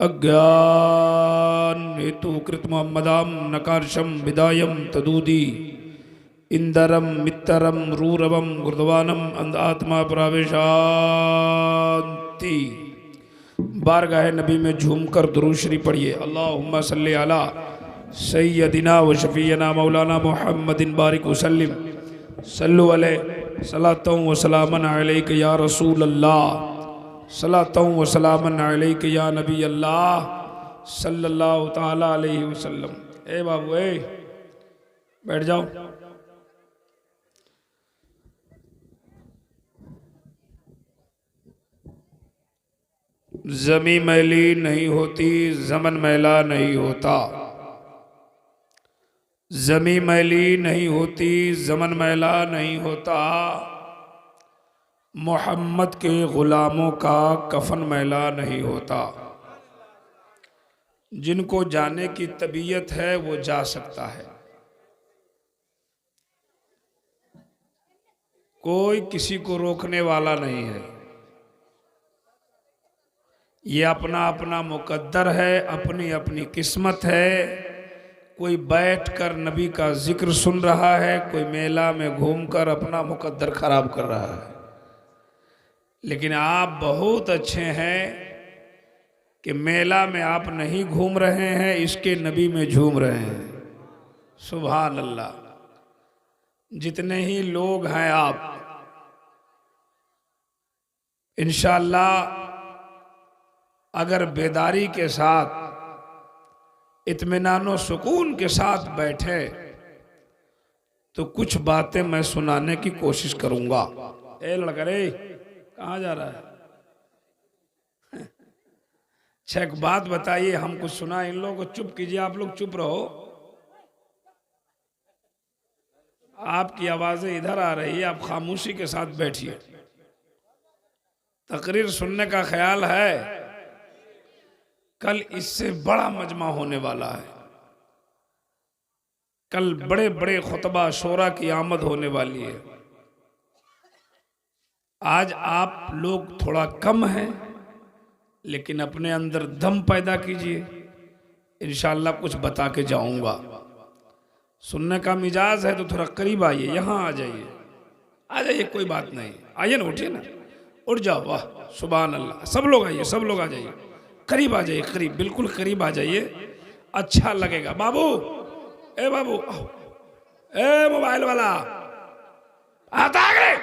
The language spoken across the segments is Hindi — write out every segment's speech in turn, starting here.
अज्ञान हेतु कृत मोहम्मदाम नकारशम विदायम तदूदी इंदरम मित्तरम रूरवम गुरुद्वानम अंधात्मा प्रवेशांति। बारगाह नबी में झूमकर दुरूद शरीफ पढ़िए। अल्लाहुम्मा सल्ली अला सय्यदिना व शफीना मौलाना मुहम्मदिन बारिक वसल्लिम सल्लु अलैहि सलातु व सलामन अलैका या रसूल अल्लाह सलातु व सलामन अलैका या नबी अल्लाह सल्लल्लाहु ताला अलैहि वसल्लम। ए बाबू ए बैठ जाओ। ज़मी मैली नहीं होती, ज़मन मैला नहीं होता। ज़मी मैली नहीं होती, ज़मन मैला नहीं होता। मोहम्मद के ग़ुलामों का कफन मैला नहीं होता। जिनको जाने की तबीयत है वो जा सकता है। कोई किसी को रोकने वाला नहीं है। ये अपना अपना मुकद्दर है, अपनी अपनी किस्मत है। कोई बैठकर नबी का जिक्र सुन रहा है, कोई मेला में घूमकर अपना मुकद्दर खराब कर रहा है। लेकिन आप बहुत अच्छे हैं कि मेला में आप नहीं घूम रहे हैं, इसके नबी में झूम रहे हैं। सुभान अल्लाह। जितने ही लोग हैं आप इंशाअल्लाह अगर बेदारी के साथ इत्मीनान व सुकून के साथ बैठे तो कुछ बातें मैं सुनाने की कोशिश करूंगा। ए लड़का रे कहाँ जा रहा है? अच्छा एक बात बताइए, हम कुछ सुना, इन लोगों को चुप कीजिए। आप लोग चुप रहो। आपकी आवाजें इधर आ रही है, आप खामोशी के साथ बैठिए। तकरीर सुनने का ख्याल है। कल इससे बड़ा मजमा होने वाला है। कल बड़े बड़े खुतबा शोरा की आमद होने वाली है। आज आप लोग थोड़ा कम हैं, लेकिन अपने अंदर दम पैदा कीजिए। इंशाअल्लाह कुछ बता के जाऊंगा। सुनने का मिजाज है तो थोड़ा करीब आइए, यहाँ आ जाइए। आ जाइए, कोई बात नहीं। आइए ना, उठिए ना, उठ जाओ। वाह सुभान अल्लाह। सब लोग आइए, सब लोग आ जाइए। करीब आ जाइए, करीब, बिल्कुल करीब आ जाइए। अच्छा लगेगा। बाबू, ए बाबू, ए मोबाइल वाला आता है,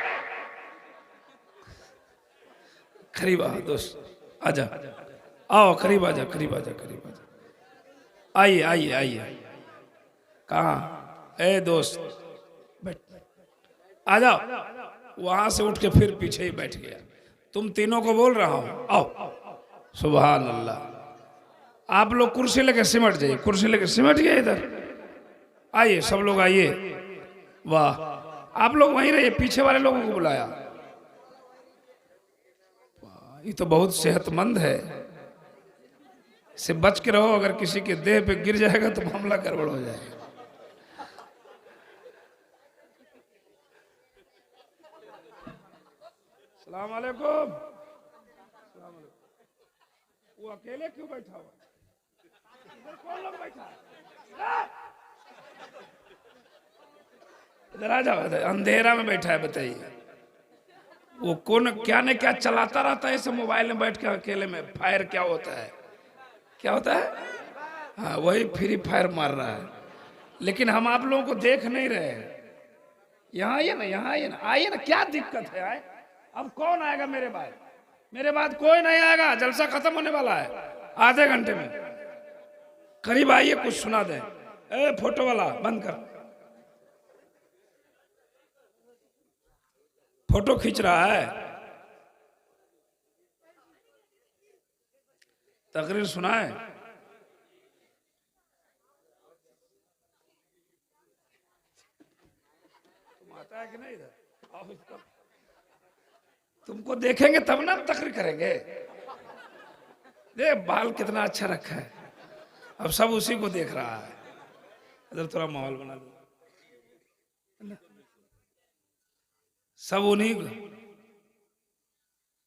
करीब आ दोस्त, आजा, आओ करीब आ जा, करीब आ जा, करीब आ जा। आइए आइए आइए। कहाँ? ए दोस्त बैठ, आ जाओ। वहां से उठ के फिर पीछे ही बैठ गया। तुम तीनों को बोल रहा हूं, आओ। सुभान अल्लाह। आप लोग कुर्सी लेके सिमट जाइए, कुर्सी लेके सिमट गए इधर। आइए, सब लोग आइए। वाह, आप लोग वहीं रहिए, पीछे वाले लोगों को बुलाया। ये तो बहुत सेहतमंद है। इससे बच के रहो, अगर किसी के देह पे गिर जाएगा तो मामला गड़बड़ हो जाएगा। सलाम अलैकुम। वो अकेले क्यों बैठा हुआ? इधर कौन लोग बैठा है? इधर आ जाओ। अंधेरा में बैठा है, बताइए। वो कौन क्या ने क्या चलाता रहता है ऐसे मोबाइल में बैठ के अकेले में? फायर क्या होता है? क्या होता है? हाँ, वही फ्री फायर मार रहा है। लेकिन हम आप लोगों को देख नहीं रहे हैं। यहाँ आइए ना, यहाँ आइए ना, आइए ना। क्या दिक्कत है? आए, अब कौन आएगा मेरे बाद? मेरे बाद कोई नहीं आएगा। जलसा खत्म होने वाला है आधे घंटे में। करीब आइए, कुछ सुना दे। ए फोटो वाला बंद कर, फोटो खींच रहा है। तकरीर सुनाए। तुम आता है कि नहीं इधर? तुमको देखेंगे तब ना तकरीर करेंगे। देख बाल कितना अच्छा रखा है। अब सब उसी को देख रहा है। इधर थोड़ा माहौल बना दो। सब उन्हीं को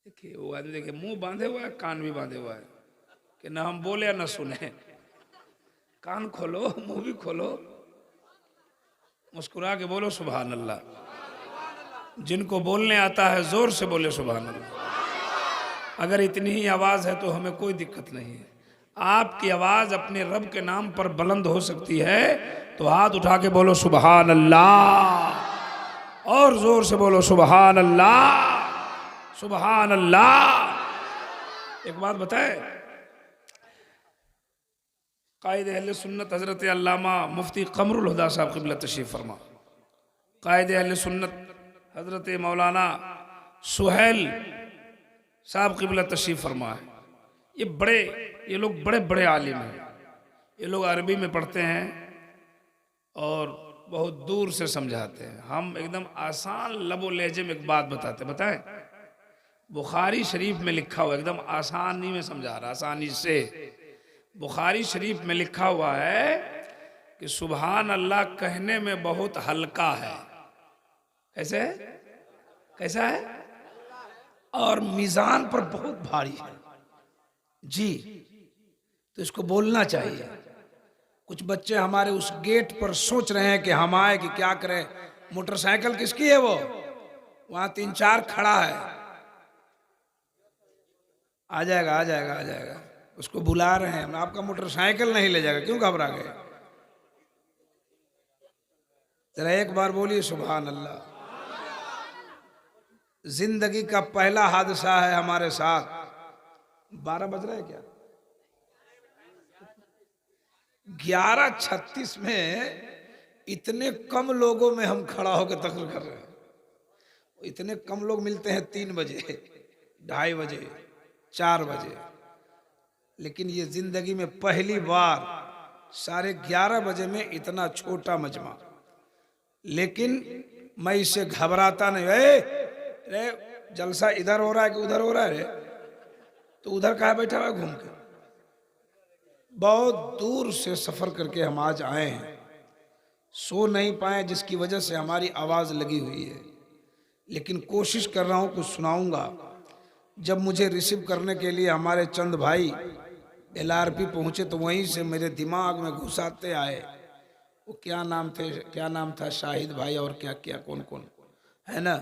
देखिए। वो आदमी देखिए, मुंह बांधे हुआ है, कान भी बांधे हुआ है। कि ना हम बोले या ना सुने। कान खोलो, मुंह भी खोलो, मुस्कुरा के बोलो सुभान अल्लाह। जिनको बोलने आता है जोर से बोले सुभान अल्लाह। अगर इतनी ही आवाज है तो हमें कोई दिक्कत नहीं है। आपकी आवाज अपने रब के नाम पर बुलंद हो सकती है तो हाथ उठा के बोलो सुभान अल्लाह, और जोर से बोलो सुभान अल्लाह, सुभान अल्लाह। एक बात बताए, कायद अहले सुन्नत हजरत अल्लामा मुफ्ती कमरुल हुदा साहब क़िबला तशरीफ़ फरमा, कायद अहले सुन्नत हजरत मौलाना सुहैल साहब क़िबला तशरीफ़ फरमा है। ये लोग बड़े बड़े आलिम हैं। ये लोग अरबी में पढ़ते हैं और बहुत दूर से समझाते हैं। हम एकदम आसान लबो लहजे में एक बात बताएं। बुखारी शरीफ में लिखा हुआ, एकदम आसानी में समझा रहा, आसानी से। बुखारी शरीफ में लिखा हुआ है कि सुभान अल्लाह कहने में बहुत हल्का है। कैसे है? कैसा है? और मीज़ान पर बहुत भारी है जी। तो इसको बोलना चाहिए। कुछ बच्चे हमारे उस गेट पर सोच रहे हैं कि हम आए कि क्या करें। मोटरसाइकिल किसकी है? वो वहां 3-4 खड़ा है। आ जाएगा, आ जाएगा, आ जाएगा। उसको बुला रहे हैं। आपका मोटरसाइकिल नहीं ले जाएगा, क्यों घबरा गए? जरा एक बार बोलिए सुभान अल्लाह। जिंदगी का पहला हादसा है हमारे साथ। 12 बज रहे हैं क्या? 11:36 में इतने कम लोगों में हम खड़ा होकर तकरीर कर रहे हैं। इतने कम लोग मिलते हैं 3 बजे, 2:30 बजे, 4 बजे। लेकिन ये जिंदगी में पहली बार 11:30 बजे में इतना छोटा मजमा। लेकिन मैं इससे घबराता नहीं। रे जलसा इधर हो रहा है कि उधर हो रहा है? रे तो उधर कहाँ बैठा हुआ है घूम के? बहुत दूर से सफर करके हम आज आए हैं। सो नहीं पाए, जिसकी वजह से हमारी आवाज लगी हुई है। लेकिन कोशिश कर रहा हूं कुछ सुनाऊंगा। जब मुझे रिसीव करने के लिए हमारे चंद भाई LRP पहुंचे तो वहीं से मेरे दिमाग में घुसाते आए। वो क्या नाम था शाहिद भाई, और क्या क्या कौन कौन है ना,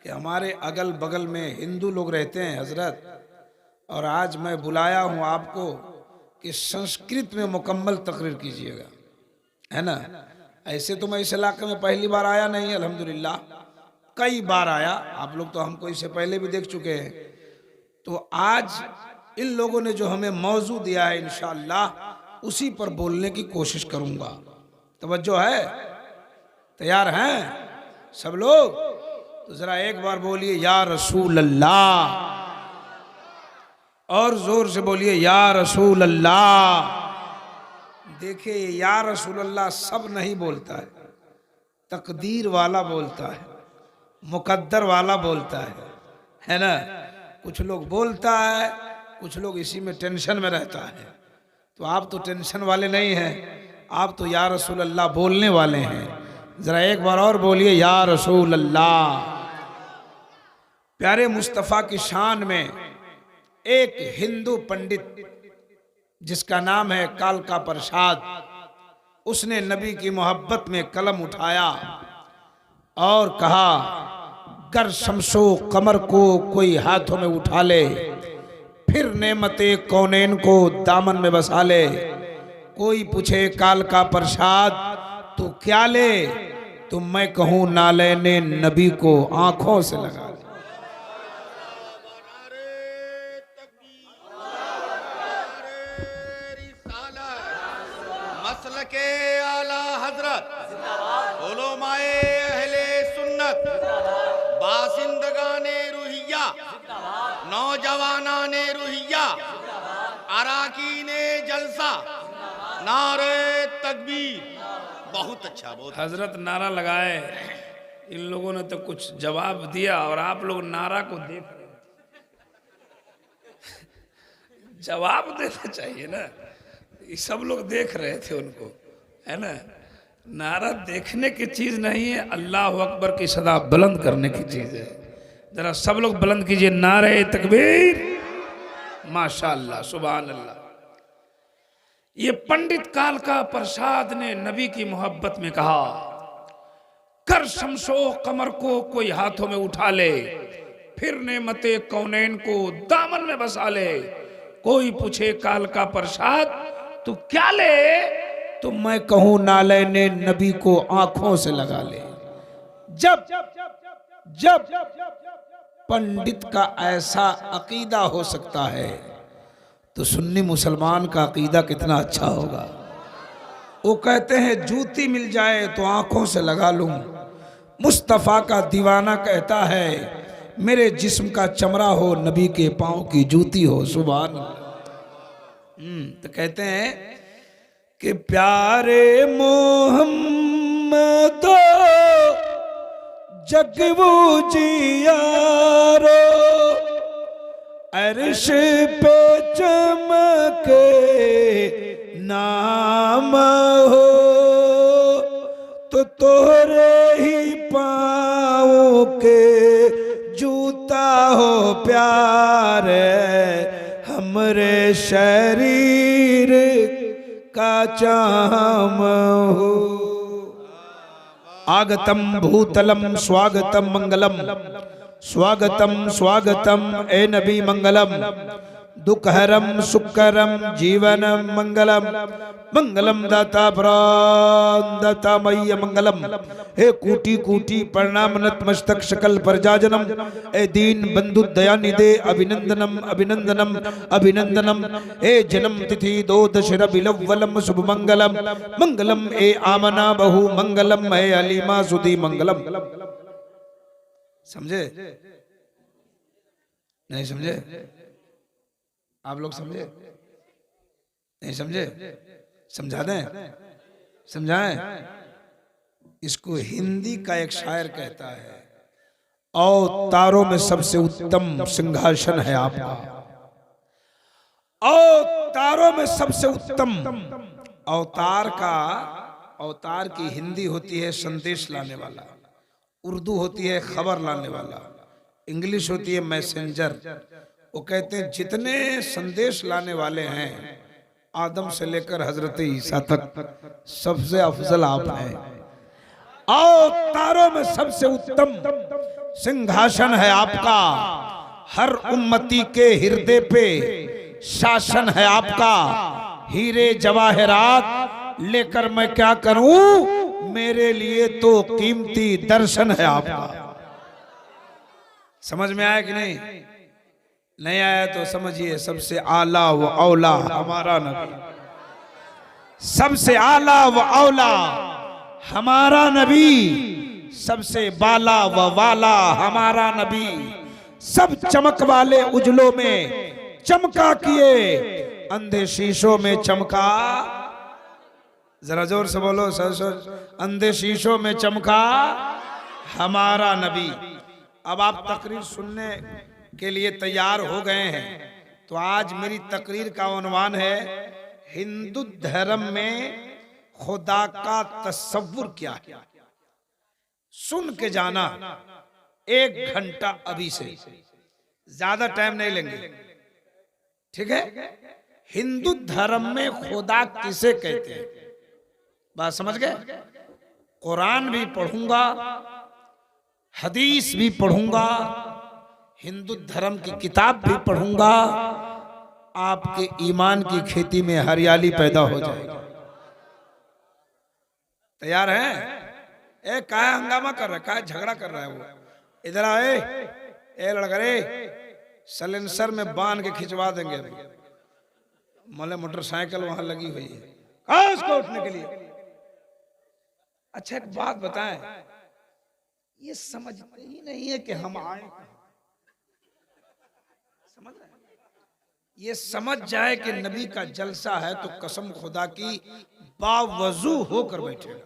कि हमारे अगल बगल में हिंदू लोग रहते हैं हजरत। और आज मैं बुलाया हूं आपको कि संस्कृत में मुकम्मल तकरीर कीजिएगा, है ना। ऐसे तो मैं इस इलाके में पहली बार आया नहीं, अल्हम्दुलिल्लाह कई बार आया। आप लोग तो हमको इससे पहले भी देख चुके हैं। तो आज इन लोगों ने जो हमें मौजू दिया है, इंशाअल्लाह उसी पर बोलने की कोशिश करूंगा। तवज्जो है? तैयार हैं सब लोग? तो जरा एक बार बोलिए या रसूल अल्लाह, और जोर से बोलिए या रसूल अल्लाह। देखिए या रसूल अल्लाह सब नहीं बोलता है, तकदीर वाला बोलता है, मुकद्दर वाला बोलता है ना। कुछ लोग बोलता है, कुछ लोग इसी में टेंशन में रहता है। तो आप तो टेंशन वाले नहीं हैं, आप तो या रसूल अल्लाह बोलने वाले हैं। जरा एक बार और बोलिए या रसूल अल्लाह। प्यारे मुस्तफ़ा की शान में एक हिंदू पंडित जिसका नाम है कालका प्रसाद, उसने नबी की मोहब्बत में कलम उठाया और कहा, कर शमसो कमर को कोई हाथों में उठा ले, फिर नेमते कौनैन को दामन में बसा ले। कोई पूछे कालका प्रसाद तू क्या ले, तो मैं कहूं नाले ने नबी को आंखों से लगा ले। मसल के आला हजरत उलमाए अहले सुन्नत, बासिंदगाने रुहिया, नौजवानाने रुहिया, अराकीने जलसा, नारे तकबीर। बहुत अच्छा, बहुत हजरत नारा लगाए, इन लोगों ने तो कुछ जवाब दिया और आप लोग नारा को देख रहे हैं। जवाब देना चाहिए ना, ये सब लोग देख रहे थे उनको, है ना। नारा देखने की चीज नहीं है, अल्लाह अकबर की सदा बुलंद करने की चीज है। जरा सब लोग बुलंद कीजिए नारे तकबीर, माशाअल्लाह, सुभान अल्लाह। ये पंडित काल का प्रसाद ने नबी की मोहब्बत में कहा, कर शमशो कमर को कोई हाथों में उठा ले, फिर नेमते कौनैन को दामन में बसा ले। कोई पूछे काल का प्रसाद तू क्या ले, तो मैं कहूं नाले ने नबी को आंखों से लगा ले। जब जब पंडित का ऐसा अकीदा हो सकता है तो सुन्नी मुसलमान का अकीदा कितना अच्छा होगा। वो कहते हैं जूती मिल जाए तो आंखों से लगा लूं। मुस्तफा का दीवाना कहता है मेरे जिस्म का चमड़ा हो, नबी के पांव की जूती हो। सुभान अल्लाह। तो कहते हैं कि प्यारे मोहम्मद जगवू जियारो, अर्श पे चमके नाम हो, तो तोरे ही पाँव के जूता हो प्यारे, हमरे शरीर का चाम हो। आगतम भूतलम स्वागतम मंगलम, स्वागतम स्वागतम ए नबी मंगलम, दुखहरम सुखकरम जीवनम मंगलम, मंगलम दाता प्राण दाता मय्य मंगलम। हे कूटी कूटी प्रणाम नतमस्तक शकल प्रजाजनम, ए दीन बंधु दया निधे अभिनंदनम अभिनंदनम अभिनंदनम। हे जन्म तिथि दो दशरा बिलवलम शुभ मंगलम, मंगलम ए आमना बहु मंगलम, हे अलीमा सुधी मंगलम। समझे नहीं समझे? आप लोग समझे नहीं समझे? समझा दें, समझाएं? इसको हिंदी का एक शायर कहता है, अवतारों में सबसे उत्तम सिंहासन है आपका। अवतारों में सबसे उत्तम अवतार का, अवतार की हिंदी होती है संदेश लाने वाला, उर्दू होती है खबर लाने वाला, इंग्लिश होती है मैसेंजर। वो कहते हैं जितने संदेश लाने वाले हैं आदम से लेकर हजरत ईसा तक सबसे अफजल आप हैं। अवतारों में सबसे उत्तम सिंहासन है आपका, हर उम्मती के हृदय पे शासन है आपका। हीरे जवाहरात लेकर मैं क्या करूं, मेरे लिए तो कीमती दर्शन है आपका। समझ में आया कि नहीं? नहीं आया तो समझिए सबसे आला व औला हमारा नबी, सबसे आला व औला हमारा नबी, सबसे बाला व वाला हमारा नबी। सब चमक वाले उजलों में चमका किए, अंधे शीशों में चमका। जरा जोर से बोलो सर, अंधे शीशों में चमका हमारा नबी। अब आप तकरीर सुनने के लिए तैयार हो गए हैं, तो आज मेरी तकरीर का उन्वान है हिंदू धर्म में खुदा का तस्वुर क्या है। सुन के जाना, 1 घंटा अभी से, ज्यादा टाइम नहीं लेंगे, ठीक है? हिंदू धर्म में खुदा किसे कहते हैं, बात समझ गए? कुरान भी पढ़ूंगा, हदीस भी पढ़ूंगा, हिंदू धर्म की किताब भी पढ़ूंगा, आपके ईमान की खेती में हरियाली पैदा हो जाएगी। तैयार हैं? ए क्या हंगामा कर रहा है, क्या झगड़ा कर रहा है वो? इधर आए, ए लड़का रे, सलेंसर में बांध के खिंचवा देंगे। मले मोटरसाइकिल वहां लगी हुई है, कहाँ उसको उठने के लिए। अच्छा एक बात बताएं, ये समझते ही नहीं है कि हम आए, समझ रहे हैं? ये समझ जाए कि नबी का जलसा है तो कसम खुदा की बावजू होकर बैठे।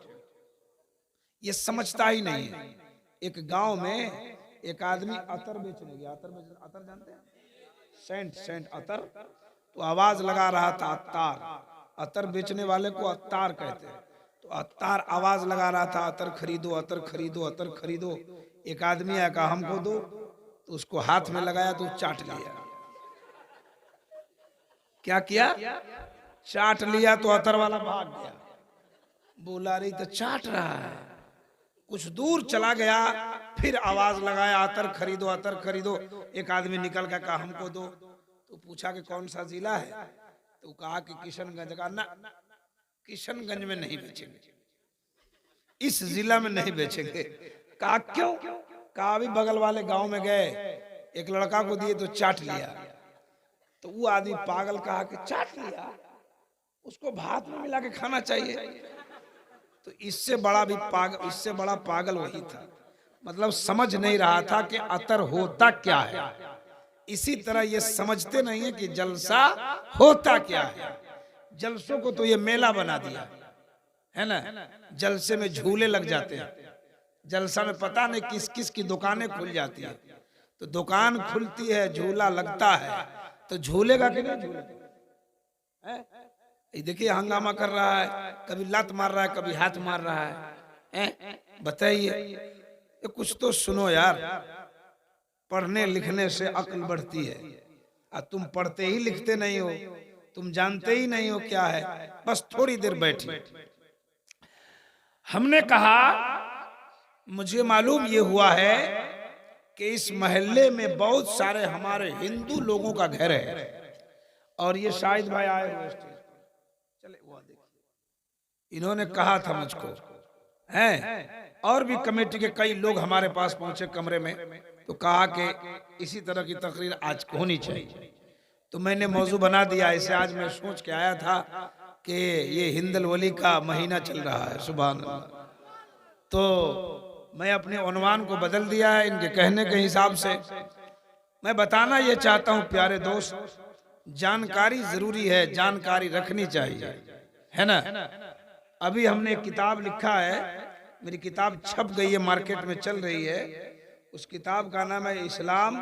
ये समझता ही नहीं है। एक गांव में एक आदमी अतर बेचने गया, अतर जानते हैं? सेंट अतर। तो आवाज लगा रहा था अत्तार, अतर बेचने वाले को अत्तार कहते हैं। तो अत्तार आवाज लगा रहा था अतर खरीदो अतर खरीदो अतर खरीदो। एक आदमी आया, कहा हमको दो, तो उसको हाथ में लगाया तो चाट लिया। क्या किया? चाट लिया तो अतर वाला भाग गया, बोला रही तो चाट रहा है। कुछ दूर चला गया, फिर आवाज लगाया अतर खरीदो अतर खरीदो। एक आदमी निकल कर कहा हमको दो। तो पूछा कि कौन सा जिला है, तो कहा कि किशनगंज का। ना, किशनगंज में नहीं बेचेंगे, इस जिला में नहीं बेचेंगे। कहा क्यों? कहा अभी बगल वाले गांव में गए, एक लड़का को दिए तो चाट लिया। तो वो आदमी पागल कहा कि चाट लिया, उसको भात में मिला के खाना चाहिए। तो इससे बड़ा पागल वही था, मतलब समझ नहीं रहा था कि अतर होता क्या है। इसी तरह ये समझते नहीं है कि जलसा होता क्या है। जलसों को तो ये मेला बना दिया है ना, जलसे में झूले लग जाते हैं, जलसा में पता नहीं किस किस की दुकानें खुल जाती है। तो दुकान खुलती है, झूला लगता है, तो झूलेगा कि नहीं झूलेगा? देखिए हंगामा कर रहा है, कभी लात मार रहा है, कभी हाथ मार रहा है। बताइए, ये कुछ तो सुनो यार। पढ़ने लिखने से अक्ल बढ़ती है, और तुम पढ़ते ही लिखते नहीं हो, तुम जानते ही नहीं हो क्या है। बस थोड़ी देर बैठिए। हमने कहा मुझे मालूम ये हुआ है कि इस मोहल्ले में बहुत सारे हमारे हिंदू लोगों का घर है, और ये शाहिद भाई आए हुए चले, वो देखिए, इन्होंने कहा था मुझको हैं, और भी कमेटी के कई लोग हमारे पास पहुंचे कमरे में, तो कहा कि इसी तरह की तकरीर आज होनी चाहिए। तो मैंने मौजू बना दिया इसे। आज मैं सोच के आया था कि ये हिंदल वली का महीना चल रहा है, सुभान अल्लाह, तो मैं अपने उन्वान को बदल दिया है इनके कहने के हिसाब से। मैं बताना ये चाहता हूं प्यारे दोस्त, जानकारी जरूरी है, जानकारी रखनी चाहिए, है ना। अभी हमने एक किताब लिखा है, मेरी किताब छप गई है, मार्केट में चल रही है। उस किताब का नाम है इस्लाम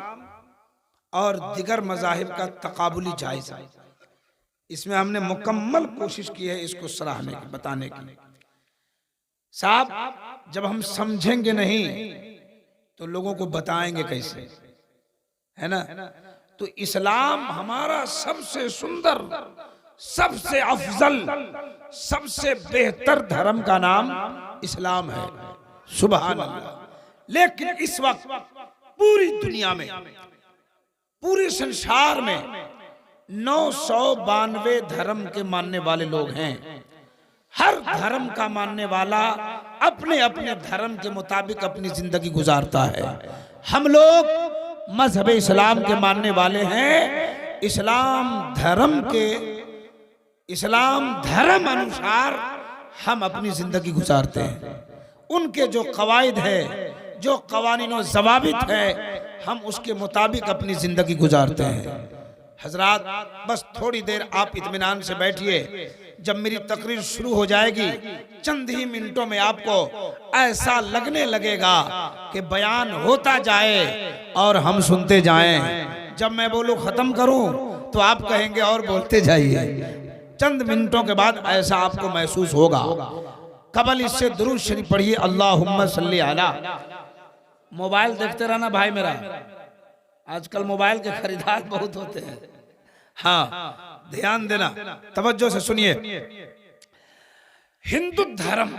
और दिगर मज़ाहिब का तकाबुली जायजा। इसमें हमने मुकम्मल कोशिश की है इसको सराहने की, बताने की। साहब जब हम समझेंगे नहीं तो लोगों को बताएंगे कैसे, है ना। तो इस्लाम हमारा सबसे सुंदर, सबसे अफजल, सबसे बेहतर धर्म का नाम इस्लाम है, सुभान अल्लाह। लेकिन इस वक्त पूरी दुनिया में, पूरे संसार में 992 धर्म के मानने वाले लोग हैं। हर धर्म का मानने वाला अपने अपने धर्म के मुताबिक अपनी जिंदगी गुजारता है। हम लोग मजहब इस्लाम के मानने वाले हैं। इस्लाम धर्म अनुसार हम अपनी जिंदगी गुजारते हैं। उनके जो कवायद है, जो कवानीन और ज़वाबित है, हम उसके मुताबिक अपनी जिंदगी गुजारते हैं। हजरात बस थोड़ी देर आप इत्मीनान से बैठिए। जब मेरी तकरीर शुरू हो जाएगी, चंद ही मिनटों में आपको ऐसा लगने लगेगा कि बयान होता जाए और हम सुनते जाएं। जब मैं बोलूं खत्म करूं तो आप कहेंगे और बोलते जाइए। चंद मिनटों के बाद ऐसा आपको महसूस होगा। कबल इससे दुरूद शरीफ पढ़िए, अल्लाहुम्मा सल्ली अला। मोबाइल देखते रहना भाई मेरा, आजकल मोबाइल के खरीदार बहुत होते हैं। हाँ ध्यान देना, तवज्जो से सुनिए। हिंदू धर्म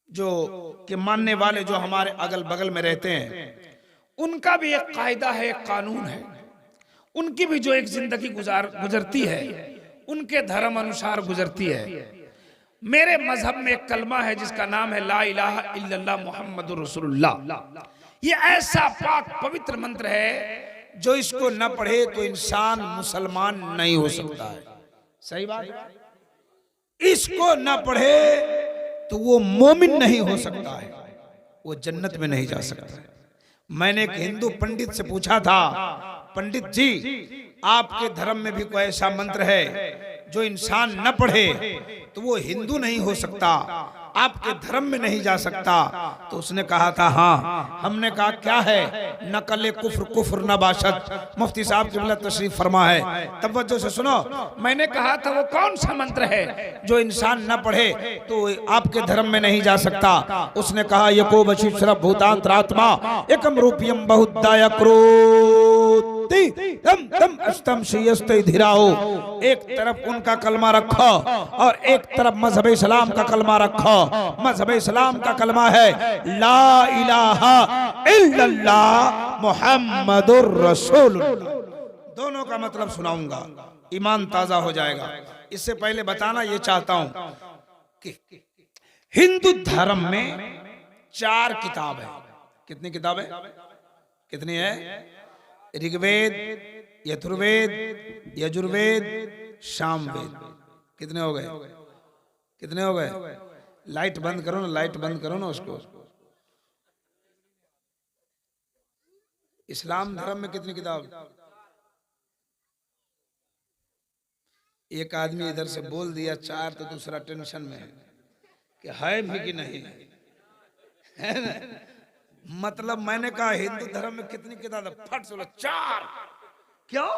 जो के मानने वाले जो हमारे अगल बगल में रहते हैं, उनका भी एक कायदा है, एक कानून है। उनकी भी जो एक जिंदगी गुजरती है, उनके धर्म अनुसार गुजरती है। मेरे मजहब में एक कलमा है जिसका नाम है ला इलाहा इल्लल्लाह मुहम्मदुर रसूलुल्लाह। ये ऐसा पाक पवित्र मंत्र है जो इसको न पढ़े तो इंसान मुसलमान नहीं हो सकता है। सही बात है। इसको न पढ़े तो वो मोमिन नहीं हो सकता है, वो जन्नत में नहीं जा सकता है। मैंने एक हिंदू पंडित से पूछा था, पंडित जी आपके धर्म में भी कोई ऐसा मंत्र है जो इंसान न पढ़े तो वो हिंदू नहीं हो सकता, आपके धर्म में नहीं जा सकता? तो उसने कहा था हाँ। हमने कहा क्या है? नकल कुफ्र कुफ्र न बाशत। मुफ्ती साहब की तशरीफ फरमा है, तवज्जो से सुनो। मैंने कहा था वो कौन सा मंत्र है जो इंसान न पढ़े तो आपके धर्म में नहीं जा सकता? उसने कहा यको बशी शरफ भूतांतरात्मा एकम रूपियम बहुदाय क्रोध। तम तम अस्तम शियस्ते धीराओ। एक तरफ उनका कलमा रखो और एक तरफ मजहब इस्लाम का कलमा रखो। मजहब इस्लाम का कलमा है ला इलाहा इल्लल्लाह मुहम्मदुर रसूलुल्लाह। दोनों का मतलब सुनाऊंगा, ईमान ताजा हो जाएगा। इससे पहले बताना ये चाहता हूं कि हिंदू धर्म में 4 किताब है। कितनी किताब है? कितनी है? ऋग्वेद, यजुर्वेद, यजुर्वेद, सामवेद। कितने हो गए? कितने हो गए? लाइट बंद करो ना, लाइट बंद करो ना उसको। इस्लाम धर्म में कितनी किताब? एक आदमी इधर से बोल दिया 4 तो दूसरा टेंशन में है कि है भी कि नहीं है ना? मतलब मैंने कहा हिंदू धर्म में कितनी किताब है? फट से बोला 4। क्यों?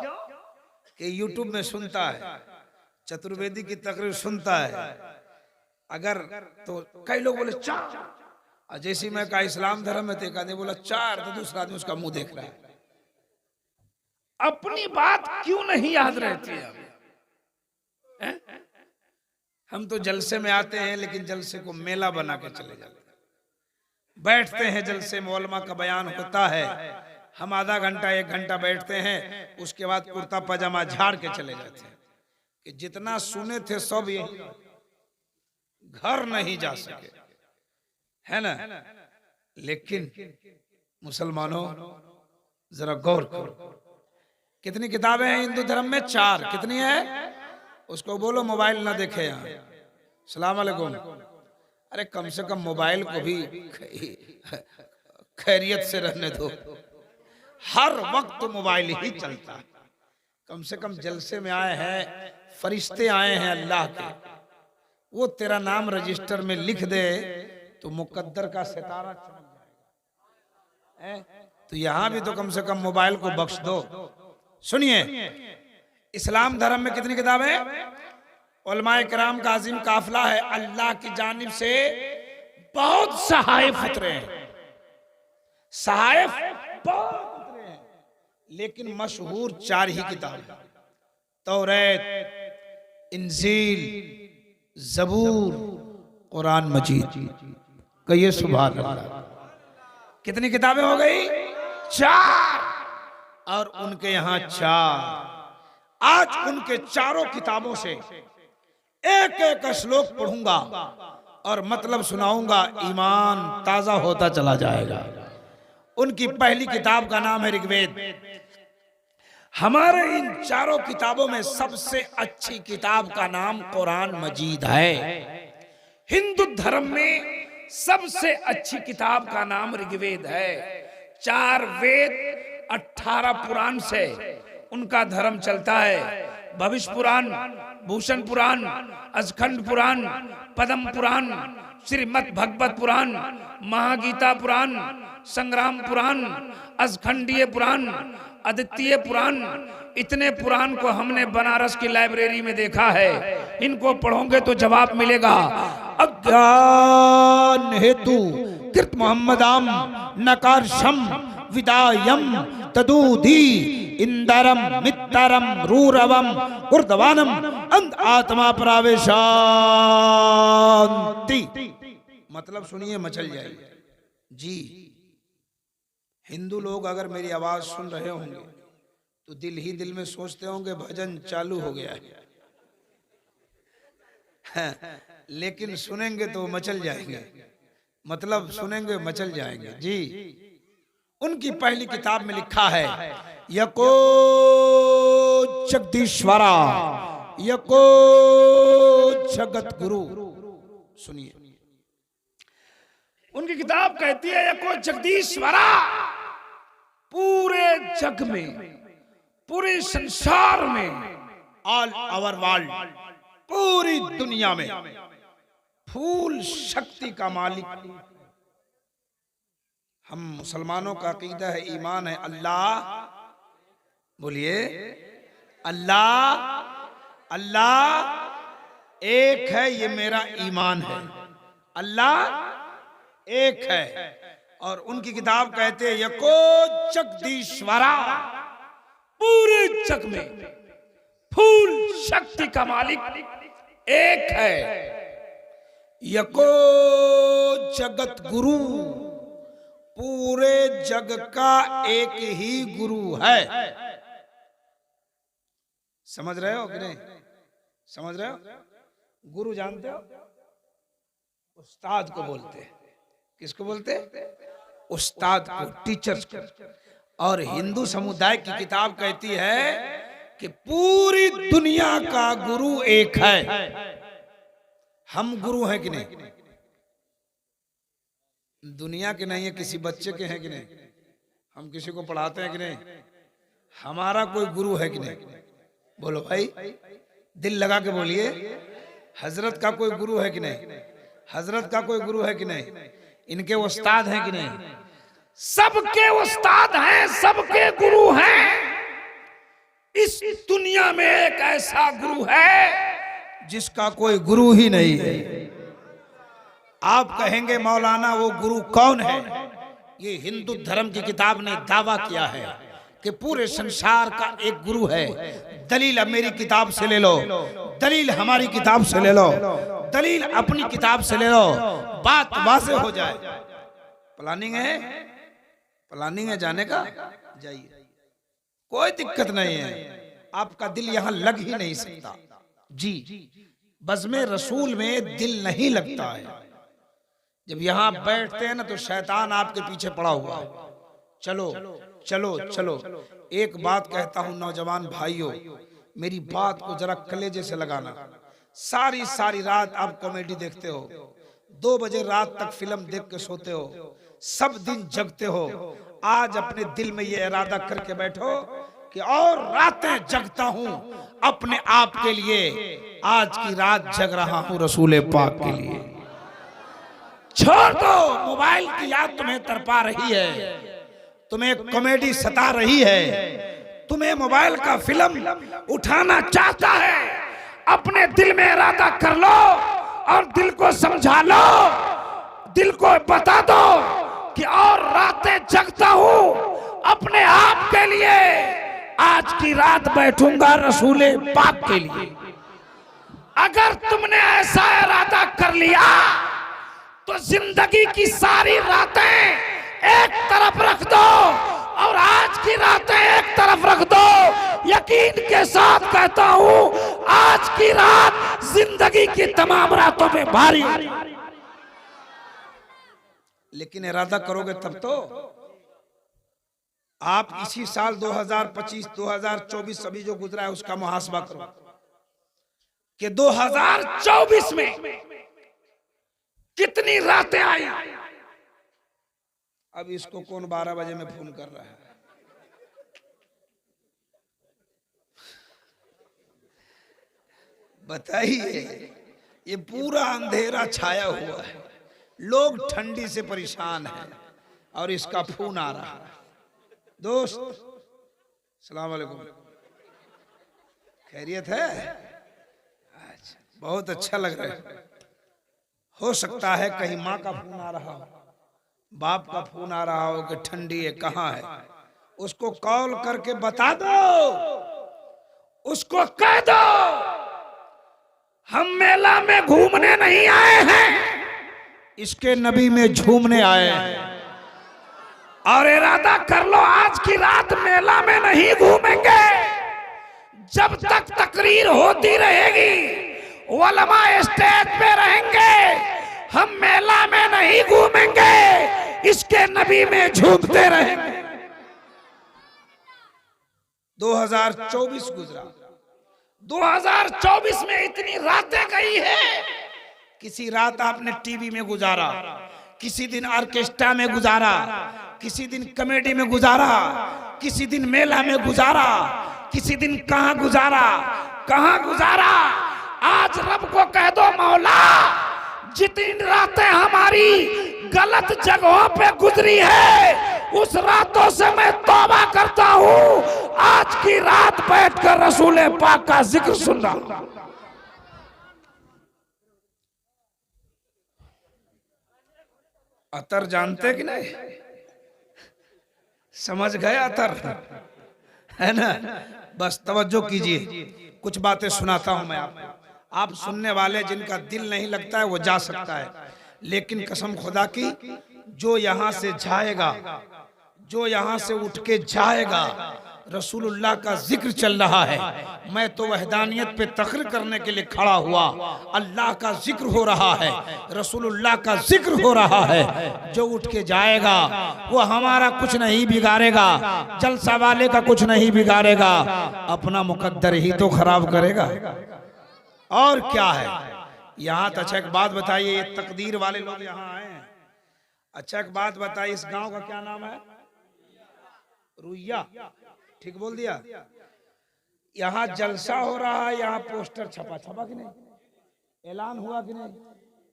कि यूट्यूब में सुनता है, चतुर्वेदी की तकरीर सुनता है। अगर तो कई लोग बोले 4, और जैसे मैं कहा इस्लाम धर्म में, तो एक आदमी बोला 4 तो दूसरा आदमी उसका मुंह देख रहा है। अपनी बात क्यों नहीं याद रहती है? हम तो जलसे में आते हैं, लेकिन जलसे को मेला बना के चले जाते हैं। बैठते हैं जलसे में, उलमा का बयान होता है, हम आधा घंटा 1 घंटा बैठते हैं, उसके बाद कुर्ता पजामा झाड़ के चले जाते हैं कि जितना सुने थे सब ये घर नहीं जा सके, है ना? लेकिन मुसलमानों जरा गौर करो, कितनी किताबें हैं हिंदू धर्म में? 4। कितनी है? उसको बोलो मोबाइल ना देखे यहाँ। सलाम अलैकुम। अरे कम से कम मोबाइल को भी खैरियत से रहने दो। हर वक्त मोबाइल ही चलता है। कम से कम जलसे में आए हैं, फरिश्ते आए हैं अल्लाह के, वो तेरा नाम रजिस्टर में लिख दे तो मुकद्दर का सितारा चमक जाएगा। तो यहां भी तो कम से कम मोबाइल को बख्श दो। सुनिए, इस्लाम धर्म में कितनी किताबें? उलमाए किराम का अजीम काफिला है, अल्लाह की जानिब से बहुत सहायफ उतरे हैं, सहायफ बहुत उतरे हैं, लेकिन मशहूर 4 ही किताब: तौरात, इंजील, ज़बूर, कुरान मजीद। कहिए सुभान अल्लाह। कितनी किताबें हो गई? 4। और उनके यहाँ 4। आज उनके 4 किताबों से एक एक श्लोक पढ़ूंगा और मतलब सुनाऊंगा, ईमान ताजा होता चला जाएगा। उनकी पहली किताब का नाम है ऋग्वेद। हमारे इन 4 किताबों में सबसे अच्छी किताब का नाम कुरान मजीद है। हिंदू धर्म में सबसे अच्छी किताब का नाम ऋग्वेद है। 4 वेद, 18 पुराण से उनका धर्म चलता है। भविष्य पुराण, भूषण पुराण, अजखंड पुराण, पद्म पुराण, श्रीमद् भगवत पुराण, महागीता पुराण, संग्राम पुराण, अजखंडीय पुराण, अद्वितीय पुराण। इतने पुराण को हमने बनारस की लाइब्रेरी में देखा है। इनको पढ़ोगे तो जवाब मिलेगा। अज्ञान हेतु कृत मोहम्मदाम नकारशम विदायम तदूधी इंदरम मित्तरम रूरवम उर्दवानम अंत आत्मा प्रावेशांति। मतलब सुनिए, मचल जाइए जी। हिंदू लोग अगर मेरी आवाज सुन रहे होंगे तो दिल ही दिल में सोचते होंगे भजन चालू हो गया है। लेकिन सुनेंगे तो मचल जाएंगे, मतलब सुनेंगे मचल जाएंगे जी। उनकी पहली किताब में लिखा है यको जगदीश्वरा यको जगत गुरु। सुनिए, उनकी किताब कहती है यको जगदीश्वरा। पूरे जग में, पूरे संसार में, ऑल ओवर वर्ल्ड, पूरी दुनिया में फूल शक्ति का मालिक। हम मुसलमानों का अकीदा है, ईमान है, अल्लाह, बोलिए अल्लाह, अल्लाह एक है, ये मेरा ईमान है। अल्लाह एक है। और उनकी किताब कहते हैं यको जगदीश्वरा। पूरे जग में फूल शक्ति का मालिक एक है। यको जगत गुरु, पूरे जग का एक ही गुरु है। समझ रहे हो कि नहीं? समझ रहे हो? गुरु जानते हो? उस्ताद को बोलते हैं। किसको बोलते हैं? उस्ताद को, टीचर्स को। और हिंदू समुदाय की किताब कहती है कि पूरी दुनिया का गुरु एक है। हम गुरु हैं कि नहीं? दुनिया के नहीं है, किसी बच्चे के हैं कि नहीं? हम किसी को पढ़ाते हैं कि नहीं? हमारा कोई गुरु है कि नहीं? बोलो भाई, दिल लगा के बोलिए। हजरत का कोई गुरु है कि नहीं? हजरत का कोई गुरु है कि नहीं? इनके उस्ताद हैं कि नहीं? सबके उस्ताद हैं, सबके गुरु हैं। इस दुनिया में एक ऐसा गुरु है जिसका कोई गुरु ही नहीं है। आप कहेंगे मौलाना वो गुरु कौन है? ये हिंदू धर्म की किताब ने दावा किया है कि पूरे संसार का एक गुरु है। दलील अब मेरी किताब से ले लो, दलील हमारी किताब से ले लो, दलील अपनी किताब से ले लो, बात वाज़ेह हो जाए। प्लानिंग है, प्लानिंग है जाने का, जाइए, कोई दिक्कत नहीं है। आपका दिल यहां लग ही नहीं सकता जी। बज़्म रसूल में दिल नहीं लगता है। जब यहां बैठते हैं ना तो शैतान आपके पीछे पड़ा हुआ है। चलो चलो चलो, एक बात कहता हूं नौजवान भाइयों, मेरी बात को जरा कलेजे से लगाना। सारी सारी रात आप कॉमेडी देखते हो, 2 बजे रात तक फिल्म देख के सोते हो, सब दिन जगते हो। आज अपने दिल में ये इरादा करके बैठो कि और रातें जगता हूं अपने आप के लिए। आज की रात जग रहा हूं रसूल पाक के लिए। छोड़ दो, मोबाइल की याद तुम्हें तड़पा रही है, तुम्हें कॉमेडी सता रही है, तुम्हें मोबाइल का फिल्म उठाना चाहता है। अपने दिल में इरादा कर लो और दिल को समझा लो, दिल को बता दो कि और रातें जगता हूं अपने आप के लिए। आज की रात बैठूंगा रसूल पाक के लिए। अगर तुमने ऐसा इरादा कर लिया तो जिंदगी की सारी रातें एक तरफ रख दो और आज की रातें एक तरफ रख दो। यकीन के साथ कहता हूं, आज की रात जिंदगी की तमाम रातों में भारी। लेकिन इरादा करोगे तब तो। आप इसी साल 2025 2024 अभी जो गुजरा है उसका मुहासबा करो कि 2024 में कितनी रातें आई। अब इसको कौन 12 बजे में फोन कर रहा है? बताइए, ये पूरा अंधेरा छाया हुआ है, लोग ठंडी से परेशान हैं और इसका फोन आ रहा है। दोस्त सलाम वालेकुम, खैरियत है? अच्छा, बहुत अच्छा लग रहा है। हो सकता है कहीं माँ का फोन आ रहा हो, बाप का फोन आ रहा हो कि ठंडी है, कहाँ है। उसको कॉल करके बता दो, उसको कह दो हम मेला में घूमने नहीं आए हैं, इसके नबी में झूमने आए हैं। और इरादा कर लो आज की रात मेला में नहीं घूमेंगे। जब तक तकरीर होती रहेगी, उलमा स्टेज पे रहेंगे, हम मेला में नहीं घूमेंगे, इसके नबी में झूमते रहेंगे। 2024 गुजरा, 2024 में इतनी रातें गई है। किसी रात आपने टीवी में गुजारा, किसी दिन ऑर्केस्ट्रा में गुजारा, किसी दिन कॉमेडी में गुजारा, किसी दिन मेला में गुजारा, किसी दिन कहां गुजारा, कहां गुजारा। आज रब को कह दो मौला, जितनी रातें हमारी गलत जगहों पे गुजरी है, उस रातों से मैं तौबा करता हूं। आज की रात बैठकर रसूल पाक का जिक्र सुन रहा हूं। अतर जानते कि नहीं? समझ गए अतर? है ना। बस तवज्जो कीजिए, कुछ बातें सुनाता हूं मैं आपको। आप सुनने वाले जिनका दिल नहीं लगता है वो जा सकता है, लेकिन कसम खुदा की जो यहां से जाएगा, जो यहां से उठ के जाएगा, रसूलुल्लाह का जिक्र चल रहा है, मैं तो वहदानियत पे तकरीर करने के लिए खड़ा हुआ, अल्लाह का जिक्र हो रहा है, रसूलुल्लाह का जिक्र हो रहा है, जो उठ के जाएगा वो हमारा कुछ नहीं बिगाड़ेगा, जलसा वाले का कुछ नहीं बिगाड़ेगा, अपना मुकद्दर ही तो खराब करेगा। और क्या है यहाँ। तो अच्छा एक बात बताइए, ये तकदीर वाले लोग यहाँ आए हैं, अच्छा एक बात बताइए, इस गांव का क्या नाम है? रुइया, ठीक बोल दिया। यहाँ जलसा हो रहा है, यहाँ पोस्टर छपा कि नहीं, ऐलान हुआ कि नहीं,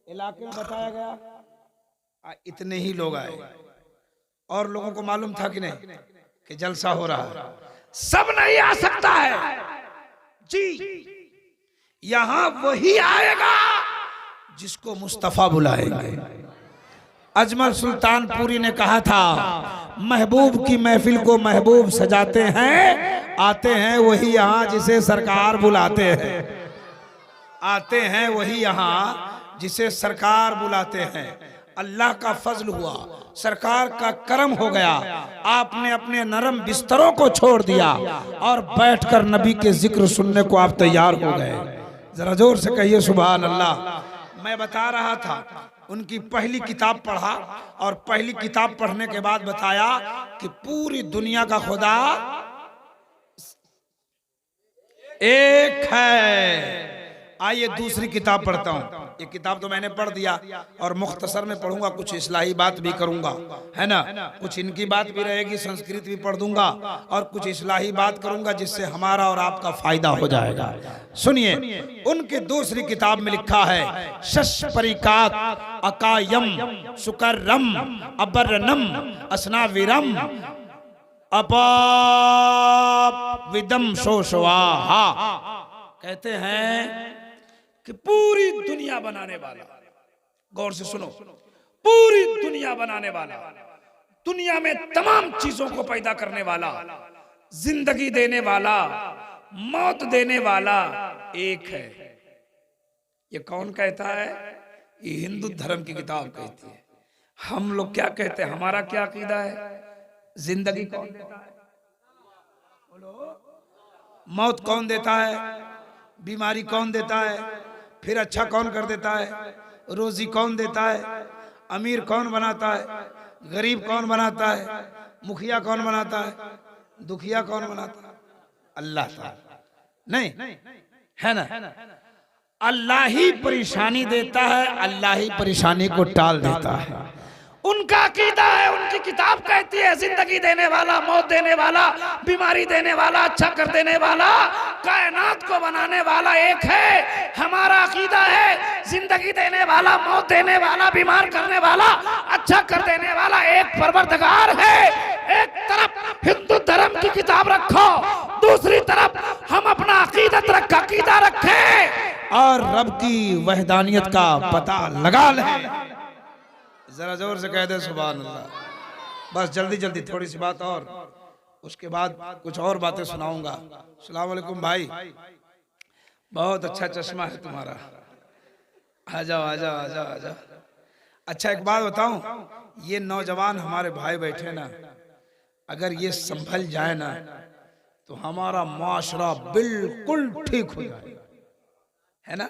इलाके में बताया गया, इतने ही लोग आए। और लोगों को मालूम था कि नहीं कि जलसा हो रहा है? सब नहीं आ सकता है जी, यहाँ वही आएगा जिसको मुस्तफा बुलाएंगे। अजमल सुल्तानपुरी ने कहा था, महबूब की महफिल को महबूब सजाते हैं, आते हैं वही यहाँ जिसे सरकार बुलाते हैं, आते हैं वही यहाँ जिसे सरकार बुलाते हैं। अल्लाह का फजल हुआ, सरकार का करम हो गया, आपने अपने नरम बिस्तरों को छोड़ दिया और बैठकर नबी के जिक्र सुनने को आप तैयार हो गए। जरा जोर से कहिए सुभान अल्लाह। मैं बता रहा था, उनकी पहली किताब पढ़ा और पहली किताब पढ़ने के बाद बताया कि पूरी दुनिया का खुदा एक है। आइए दूसरी किताब पढ़ता हूँ। ये किताब तो मैंने पढ़ दिया और मुख्तसर में पढ़ूंगा, कुछ इस्लाही बात भी करूंगा, है ना, कुछ इनकी बात भी रहेगी, संस्कृत भी पढ़ दूंगा और कुछ इस्लाही बात करूंगा जिससे हमारा और आपका फायदा हो जाएगा। सुनिए, उनकी दूसरी किताब में लिखा है, शश परिकात अकायम सुकरम अबरनम अस्नाविरम अपाविदम शोशवाहा। कहते हैं कि पूरी दुनिया बनाने वाला, गौर से सुनो, पूरी दुनिया बनाने वाला, दुनिया में तमाम चीजों को पैदा करने वाला, जिंदगी देने वाला, मौत देने वाला एक है। ये कौन कहता है? ये हिंदू धर्म की किताब कहती है। हम लोग क्या कहते हैं? हमारा क्या अकीदा है? जिंदगी कौन देता है? मौत कौन देता है? बीमारी कौन देता है? फिर अच्छा कौन कर देता है? रोजी कौन देता है? अमीर कौन बनाता है? गरीब कौन बनाता है? मुखिया कौन बनाता है? दुखिया कौन बनाता है? अल्लाह ताला। नहीं है ना, अल्लाह ही परेशानी देता है, अल्लाह ही परेशानी को टाल देता है। उनका अकीदा है, उनकी किताब कहती है जिंदगी देने वाला, मौत देने वाला, बीमारी देने वाला, अच्छा कर देने वाला, कायनात को बनाने वाला एक है। हमारा अकीदा है जिंदगी देने वाला, मौत देने वाला, बीमार करने वाला, अच्छा कर देने वाला एक परवरदिगार है। एक तरफ हिंदू धर्म की किताब रखो, दूसरी तरफ हम अपना अकीदा रखें और रब की वहदानियत का पता लगा लें। जरा जोर से कह दे सुभान अल्लाह। बस जल्दी जल्दी थोड़ी सी बात और, उसके बाद कुछ और बातें सुनाऊंगा। अस्सलाम वालेकुम भाई, बहुत अच्छा चश्मा है तुम्हारा, आ जाओ आ जाओ आ जाओ आ जाओ। अच्छा एक बात बताऊं, ये नौजवान हमारे भाई बैठे ना, अगर ये संभल जाए ना तो हमारा माशरा बिल्कुल ठीक हो जाए, है ना।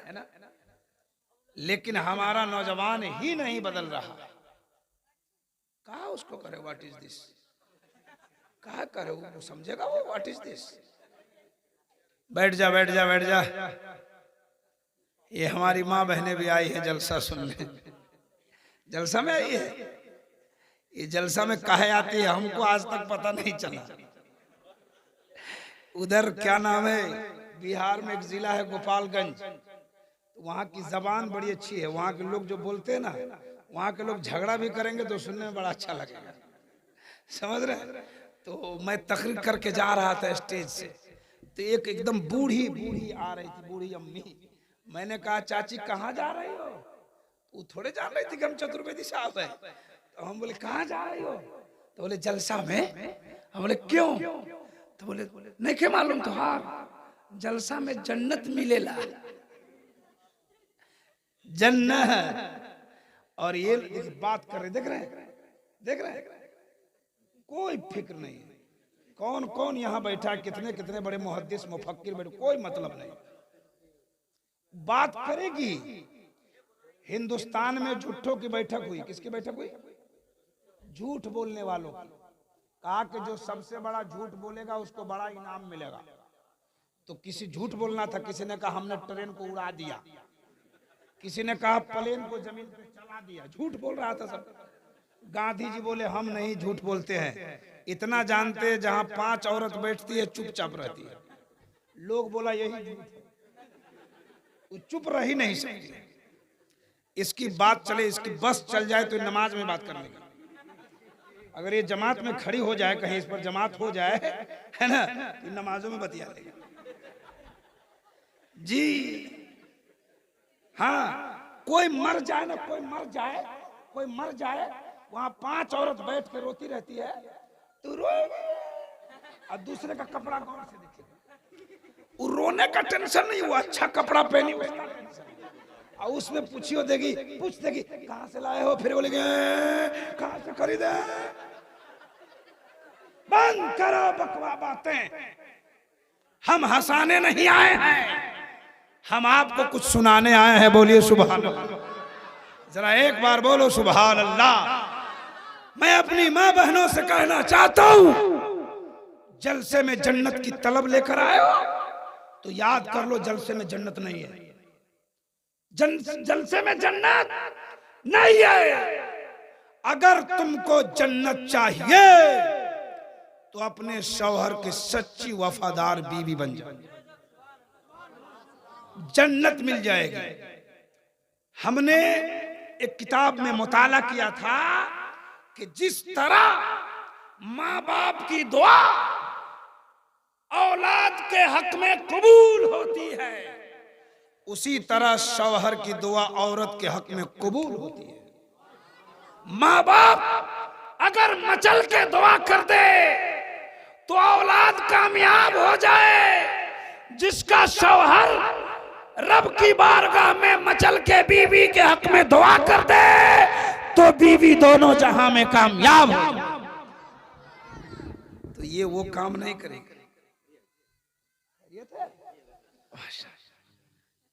लेकिन हमारा नौजवान ही नहीं बदल रहा। कहा उसको करे व्हाट इज दिस, कहा करे वो समझेगा वो व्हाट इज दिस। बैठ जा बैठ जा बैठ जा। ये हमारी माँ बहनें भी आई हैं जलसा सुनने, जलसा में आई है। ये जलसा में काहे आती है हमको आज तक पता नहीं चला। उधर क्या नाम है, बिहार में एक जिला है गोपालगंज, वहाँ की जबान बड़ी अच्छी है। वहाँ के लोग जो बोलते हैं ना, वहाँ के लोग झगड़ा भी करेंगे तो सुनने में बड़ा अच्छा लगेगा, समझ रहे। तो मैं तकरीर करके जा रहा था स्टेज से, तो एक एकदम बूढ़ी आ रही थी, बूढ़ी अम्मी। मैंने कहा चाची कहाँ जा रही हो? वो थोड़े जान रही थी कि हम चतुर्वेदी साहब है। तो हम बोले कहाँ जा रही हो? तो बोले जलसा में। हम बोले क्यों? तो बोले नहीं के मालूम तो हाँ जलसा में जन्नत मिलेला जन्नत। और ये देखिए बात कर रहे, देख रहे हैं कोई फिक्र नहीं है कौन कौन यहाँ बैठा है, कितने कितने बड़े मुहद्दिस मुफक्किर बैठे, कोई मतलब नहीं। बात करेगी हिंदुस्तान में झूठों की बैठक हुई, किसकी बैठक हुई? झूठ बोलने वालों की। कहा कि जो सबसे बड़ा झूठ बोलेगा उसको बड़ा इनाम मिलेगा। तो किसी झूठ बोलना था, किसी ने कहा हमने ट्रेन को उड़ा दिया, किसी ने कहा प्लेन को जमीन पे चला दिया, झूठ बोल रहा था सब। गांधी जी बोले हम नहीं झूठ बोलते हैं, इतना जानते हैं जहां 5 औरत बैठती है चुपचाप रहती है। लोग बोला यही झूठ है, वो चुप रह ही नहीं सकती। इसकी बात चले, इसकी बस चल जाए तो नमाज में बात करने की। अगर ये जमात में खड़ी हो जाए, कहीं इस पर जमात हो जाए, है ना, तो नमाजों में बतिया लेगा जी। हाँ, कोई मर जाए ना, कोई मर जाए, वहां 5 औरत बैठ के रोती रहती है तो रोएगी, और दूसरे का कपड़ा गौर से देखेगा। वो रोने का टेंशन नहीं, वो अच्छा कपड़ा पहनी उसका टेंशन। और उसमें पूछ देगी कहां से लाए हो, फिर बोलेंगे कहां से खरीदे। बंद करो बकवा बातें, हम हंसाने नहीं आए हैं, हम आपको कुछ सुनाने आए हैं। बोलिए सुभान अल्लाह, जरा एक बार बोलो सुभान अल्लाह। मैं अपनी माँ बहनों से कहना चाहता हूं, जलसे में जन्नत की तलब लेकर आए हो तो याद कर लो जलसे में जन्नत नहीं है, जलसे में जन्नत नहीं है। अगर तुमको जन्नत चाहिए तो अपने शौहर की सच्ची वफादार बीवी बन जाओ, जन्नत मिल जाएगी। हमने एक किताब में मुताला किया था कि जिस तरह माँ बाप की दुआ औलाद के हक में कबूल होती है, उसी तरह शौहर की दुआ औरत के हक में कबूल होती है। माँ बाप अगर मचल के दुआ कर दे तो औलाद कामयाब हो जाए। जिसका शौहर रब की बारगाह में मचल के बीवी के हक में दुआ कर दे तो बीवी दोनों जहां में कामयाब हो जाए। तो ये वो काम नहीं करेगी।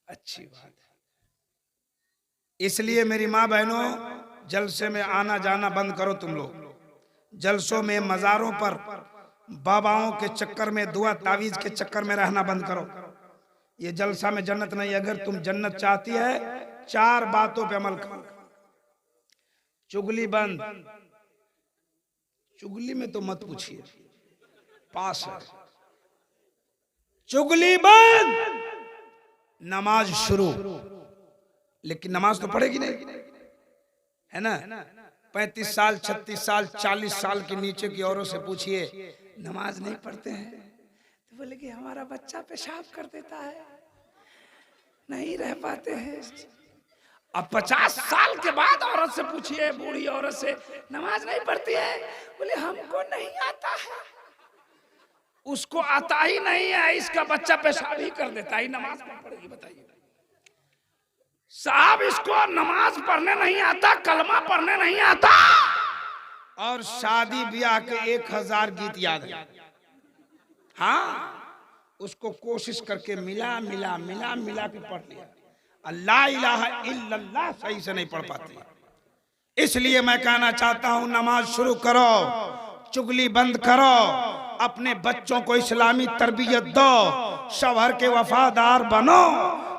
अच्छी बात है। इसलिए मेरी माँ बहनों, जलसे में आना जाना बंद करो तुम लोग। जलसों में, मजारों पर, बाबाओं के चक्कर में, दुआ तावीज के चक्कर में रहना बंद करो। ये जलसा में जन्नत नहीं। अगर तुम जन्नत चाहती है, 4 बातों पे अमल करो। चुगली बंद, चुगली में तो मत पूछिए, पास है। चुगली बंद, नमाज शुरू। लेकिन नमाज तो पढ़ेगी नहीं, है ना। 35 साल, 36 साल, 40 साल के नीचे की औरों से पूछिए नमाज नहीं पढ़ते हैं, तो बोले कि हमारा बच्चा पेशाब कर देता है, नहीं रह पाते हैं। अब 50 साल के बाद औरत से पूछिए, बूढ़ी औरत से, नमाज नहीं पढ़ती है, बोले हमको नहीं आता है। उसको आता ही नहीं है, इसका बच्चा पेशाब ही कर देता है, नमाज कौन पढ़ेगी बताइए साहब। इसको नमाज पढ़ने नहीं आता, कलमा पढ़ने नहीं आता, और शादी ब्याह के 1000 गीत याद है। हाँ, उसको कोशिश करके मिला मिला मिला मिला के पढ़ लिया। अल्लाह इलाहा इल्लल्लाह सही से नहीं पढ़ पाती। इसलिए मैं कहना चाहता हूं, नमाज शुरू करो, चुगली बंद करो, अपने बच्चों को इस्लामी तरबियत दो, शौहर के वफादार बनो,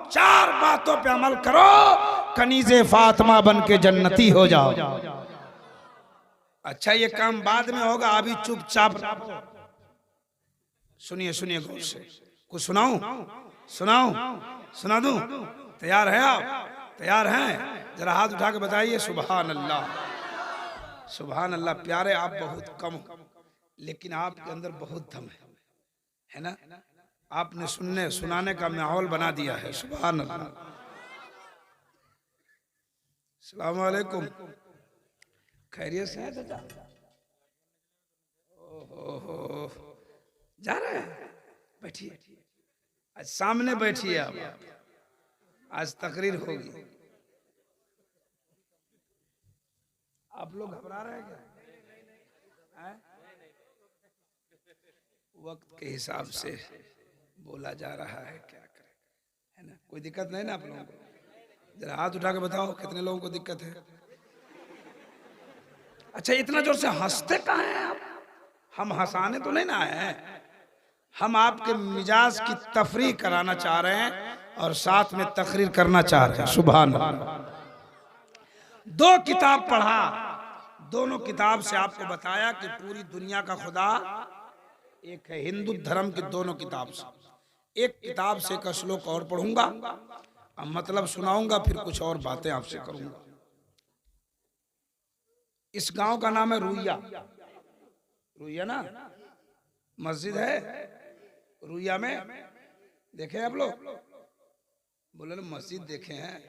4 बातों पे अमल करो, कनीज़े फातिमा बन के जन्नती हो जाओ। अच्छा, ये काम बाद में होगा, अभी चुपचाप सुनिए, सुनिए गौर से। कुछ सुनाऊं? सुना दूं? तैयार है आप? तैयार हैं? जरा हाथ उठा के बताइए सुभान अल्लाह, सुभान अल्लाह। प्यारे, आप बहुत कम हो, लेकिन आपके अंदर बहुत दम है ना। आपने सुनाने का माहौल बना दिया है। सुभान अल्लाह। अस्सलाम वालेकुम, खैरियत से हैं चाचा? ओहो, जा रहे हैं? बैठिए, आज सामने बैठिए आप, आज तकरीर होगी। आप लोग घबरा रहे हैं क्या? वक्त के हिसाब से बोला जा रहा है, क्या करें, है ना? कोई दिक्कत नहीं ना आप लोगों को? जरा हाथ उठा के बताओ कितने लोगों को दिक्कत है। अच्छा, इतना जोर से हंसते कहाँ हैं आप? हम हंसाने तो नहीं ना आए हैं, हम आपके मिजाज की तफरीह कराना चाह रहे हैं और साथ में तकरीर करना चाह रहे हैं। सुभान अल्लाह। 2 किताब पढ़ा, दोनों किताब से आपको बताया कि पूरी दुनिया का खुदा एक है, हिंदू धर्म की दोनों किताब से। एक किताब से एक श्लोक और पढ़ूंगा, अब मतलब सुनाऊंगा, फिर कुछ और बातें आपसे करूंगा। इस गांव का नाम है रुइया। रुइया ना मस्जिद है, रुइया में देखे आप लोग? बोले ना मस्जिद देखे हैं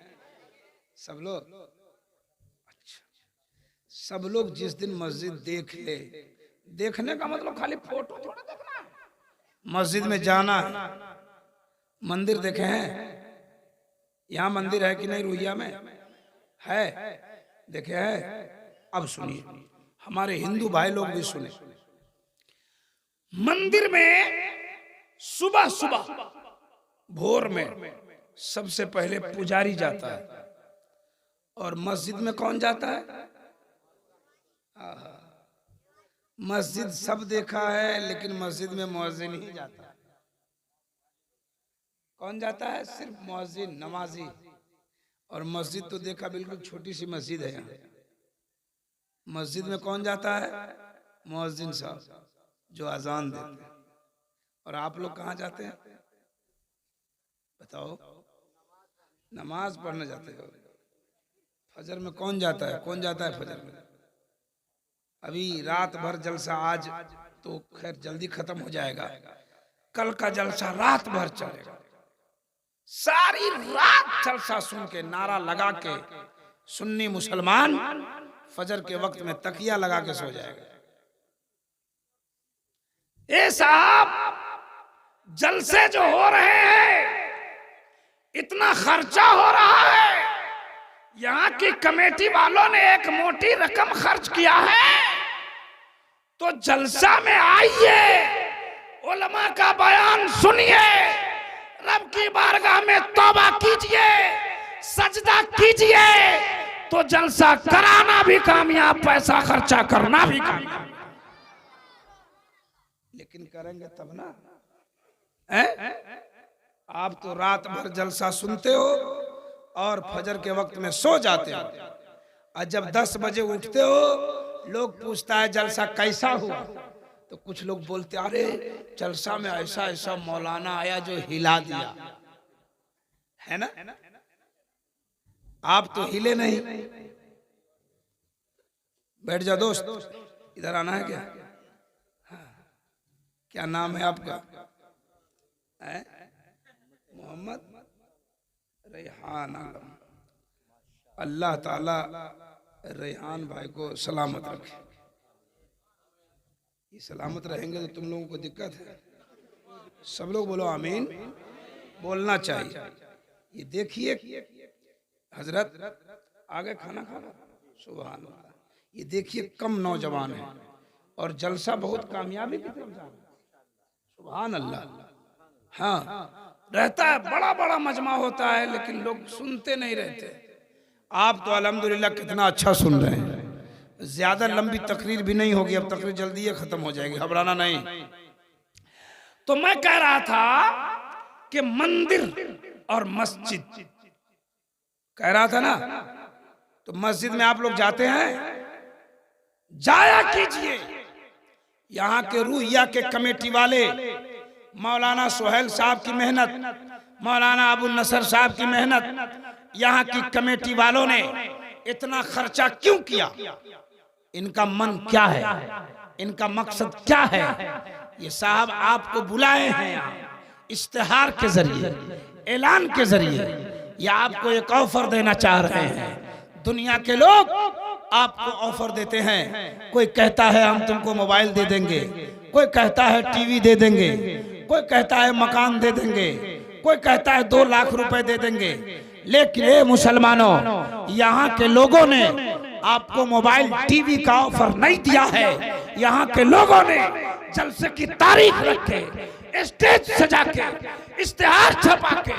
सब लोग? अच्छा, सब लोग जिस दिन मस्जिद देख ले, देखने का मतलब खाली फोटो थोड़ा देखना है, मस्जिद में जाना है। मंदिर देखे हैं? यहाँ मंदिर है कि नहीं? रुइया में है, देखे हैं? अब सुनिए, हमारे हिंदू भाई लोग भी सुने। मंदिर में सुबह सुबह भोर में सबसे पहले पुजारी जाता है, और मस्जिद में कौन जाता है? मस्जिद सब देखा है, लेकिन मस्जिद में मुअज्जिन ही जाता है। कौन जाता है? सिर्फ मुअज्जिन, नमाजी। और मस्जिद तो देखा, बिल्कुल छोटी सी मस्जिद है यहाँ। मस्जिद में कौन जाता है? मुअज्जिन साहब जो अजान देते हैं। और आप लोग कहाँ जाते हैं बताओ? नमाज पढ़ने जाते हो। फजर में कौन जाता है? कौन जाता है फजर में? अभी रात भर जलसा, आज तो खैर जल्दी खत्म हो जाएगा, कल का जलसा रात भर चलेगा। सारी रात जलसा सुन के, नारा लगा के सुन्नी मुसलमान फजर के वक्त में तकिया लगा के सो जाएगा। ए साहब, जलसे जो हो रहे हैं, इतना खर्चा हो रहा है, यहाँ की कमेटी वालों ने एक मोटी रकम खर्च किया है, तो जलसा में आइए, उलमा का बयान सुनिए, रब की बारगाह में तौबा कीजिए, सजदा कीजिए, तो जलसा कराना भी कामयाब, पैसा खर्चा करना भी कामयाब। लेकिन करेंगे तब ना है? आप तो रात भर जलसा सुनते हो और फजर के वक्त में सो जाते हो, और जब 10 बजे उठते हो, लोग पूछता है जलसा कैसा हुआ, तो कुछ लोग बोलते अरे जलसा में ऐसा ऐसा मौलाना आया जो हिला दिया, है ना? आप तो हिले नहीं। बैठ जा दोस्त, इधर आना है क्या? क्या नाम है आपका? मोहम्मद रेहान आलम। अल्लाह ताला रेहान भाई को सलामत रखे। ये सलामत रहेंगे तो तुम लोगों को दिक्कत है? सब लोग बोलो आमीन। बोलना चाहिए। ये देखिए हजरत आगे खाना खाना, सुभान अल्लाह। ये देखिए कम नौजवान है और जलसा बहुत कामयाबी की तरफ जा रहा है, सुभान अल्लाह। हाँ, रहता है, बड़ा बड़ा मजमा होता है, लेकिन लोग सुनते नहीं रहते। आप तो अल्हम्दुलिल्लाह कितना अच्छा सुन रहे हैं। ज्यादा लंबी तकरीर भी नहीं होगी, अब तकरीर जल्दी ही खत्म हो जाएगी, घबराना नहीं। तो मैं कह रहा था कि मंदिर और मस्जिद, कह रहा था ना, तो मस्जिद में आप लोग जाते हैं, जाया कीजिए। यहाँ के रुइया के कमेटी वाले, मौलाना सुहेल साहब की मेहनत, मौलाना अबू नसर साहब की मेहनत, यहाँ की कमेटी वालों ने इतना खर्चा क्यों किया? इनका मन क्या है? इनका मकसद क्या है? ये साहब आपको बुलाए हैं यहाँ इश्तिहार के जरिए, ऐलान के जरिए, या आपको एक ऑफर देना चाह रहे हैं। दुनिया के लोग आपको ऑफर देते हैं, कोई कहता है हम तुमको मोबाइल दे देंगे, कोई कहता है टीवी दे देंगे, कोई कहता है मकान दे देंगे, कोई कहता है 2 लाख रुपए दे देंगे। लेकिन ये मुसलमानों, यहाँ के लोगों ने आपको मोबाइल टीवी का ऑफर नहीं दिया है। यहाँ के लोगों ने जलसे की तारीख रख के, स्टेज सजा के, इश्तिहार छपा के,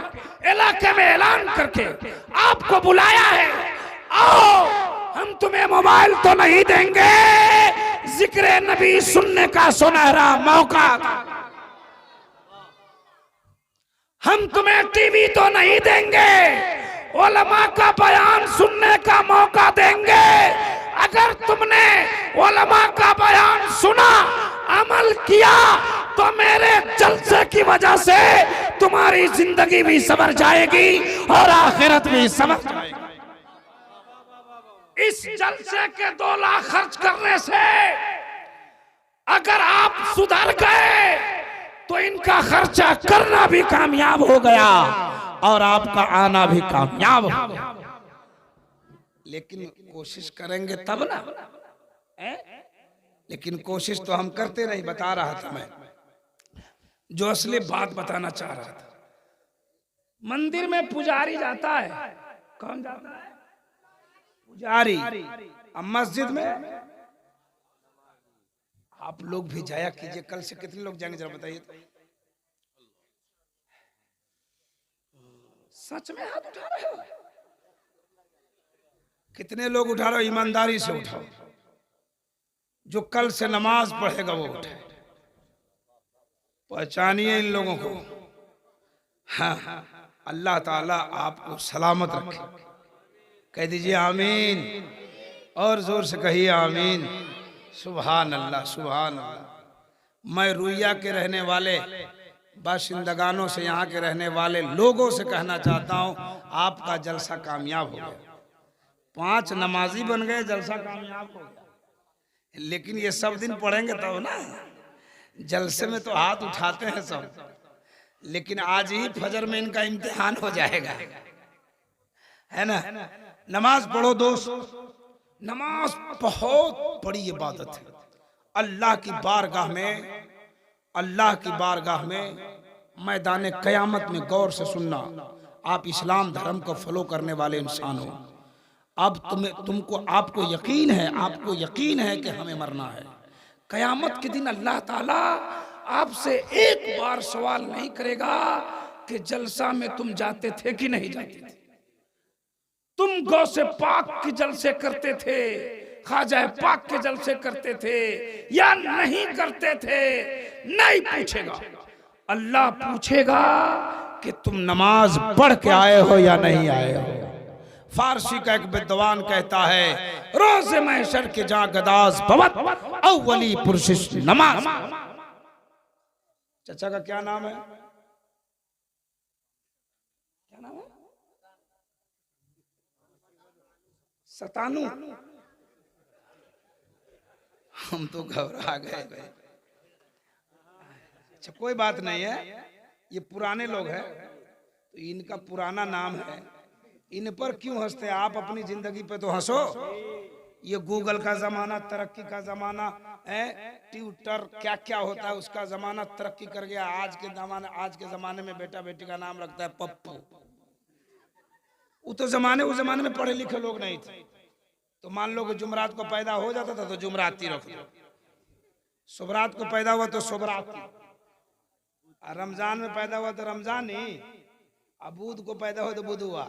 इलाके में ऐलान करके आपको बुलाया है। आओ, हम तुम्हें मोबाइल तो नहीं देंगे, जिक्र नबी सुनने का सुनहरा मौका, हम तुम्हें टीवी तो नहीं देंगे, उलमा का बयान सुनने का मौका देंगे। अगर तुमने उलमा का बयान सुना, अमल किया, तो मेरे जलसे की वजह से तुम्हारी जिंदगी भी संवर जाएगी और आखिरत भी संवर जाएगी। इस जलसे के 2 लाख खर्च करने से अगर आप सुधर गए तो इनका खर्चा करना भी कामयाब हो गया और आपका आना भी कामयाब हो गया। लेकिन कोशिश करेंगे तब ना, लेकिन कोशिश तो हम करते नहीं। बता रहा था मैं, जो असली बात बताना चाह रहा था। मंदिर में पुजारी जाता है, कौन जाता है? पुजारी। अब मस्जिद में आप लोग भी जाया कीजिए। कल से कितने लोग जाएंगे जरा बताइए तो। सच में हाथ उठा रहे हो? कितने लोग उठा रहे हो? ईमानदारी से उठाओ। जो कल से नमाज पढ़ेगा वो उठे। पहचानिए इन लोगों को। हाँ, अल्लाह ताला आपको सलामत रखे। कह दीजिए आमीन, और जोर से कहिए आमीन। सुभान अल्लाह, सुभान अल्लाह। मैं रुइया के रहने वाले बाशिंदगानों से, यहाँ के रहने वाले लोगों से कहना चाहता हूँ, आपका जलसा कामयाब हो गया। 5 नमाजी बन गए, जलसा कामयाब हो गया। लेकिन ये सब दिन पढ़ेंगे तब ना। जलसे में तो हाथ उठाते हैं सब, लेकिन आज ही फजर में इनका इम्तिहान हो जाएगा, है ना। नमाज पढ़ो दोस्त। नमाज बहुत बड़ी इबादत है। अल्लाह की बारगाह में, अल्लाह की बारगाह में मैदान कयामत में गौर से सुनना। आप इस्लाम धर्म को फॉलो करने वाले इंसान हो। अब आपको यकीन है कि हमें मरना है। कयामत के दिन अल्लाह ताला आपसे एक बार सवाल नहीं करेगा कि जलसा में तुम जाते थे कि नहीं जाते थे, तुम गौसे पाक के जलसे करते थे, ख्वाजा पाक के जलसे करते थे या नहीं करते थे, नहीं पूछेगा। अल्लाह पूछेगा कि तुम नमाज पढ़ के आए हो या नहीं आए हो। फारसी का एक विद्वान कहता है, रोज़े महशर के जहां गदाज भवत अव्वली पुरशिश नमाज। चाचा का क्या नाम है? क्या नाम है? सतानू। हम तो घबरा गए। अच्छा कोई बात नहीं है, ये पुराने लोग हैं तो इनका पुराना नाम है। इन पर क्यों हंसते हैं? आप अपनी जिंदगी पे तो हंसो। ये गूगल का जमाना, तरक्की का जमाना है, ट्विटर क्या क्या होता है उसका जमाना तरक्की कर गया। आज के जमाने में बेटा बेटी का नाम रखता है पप्पू। उस जमाने में पढ़े लिखे लोग नहीं थे। तो मान लो कि जुमरात को पैदा हो जाता था तो जुमराती रख दो, सुबरात को पैदा हुआ तो सुबराती, रमजान में पैदा हुआ तो रमजानी, अबूद को पैदा हुआ तो बुधुआ,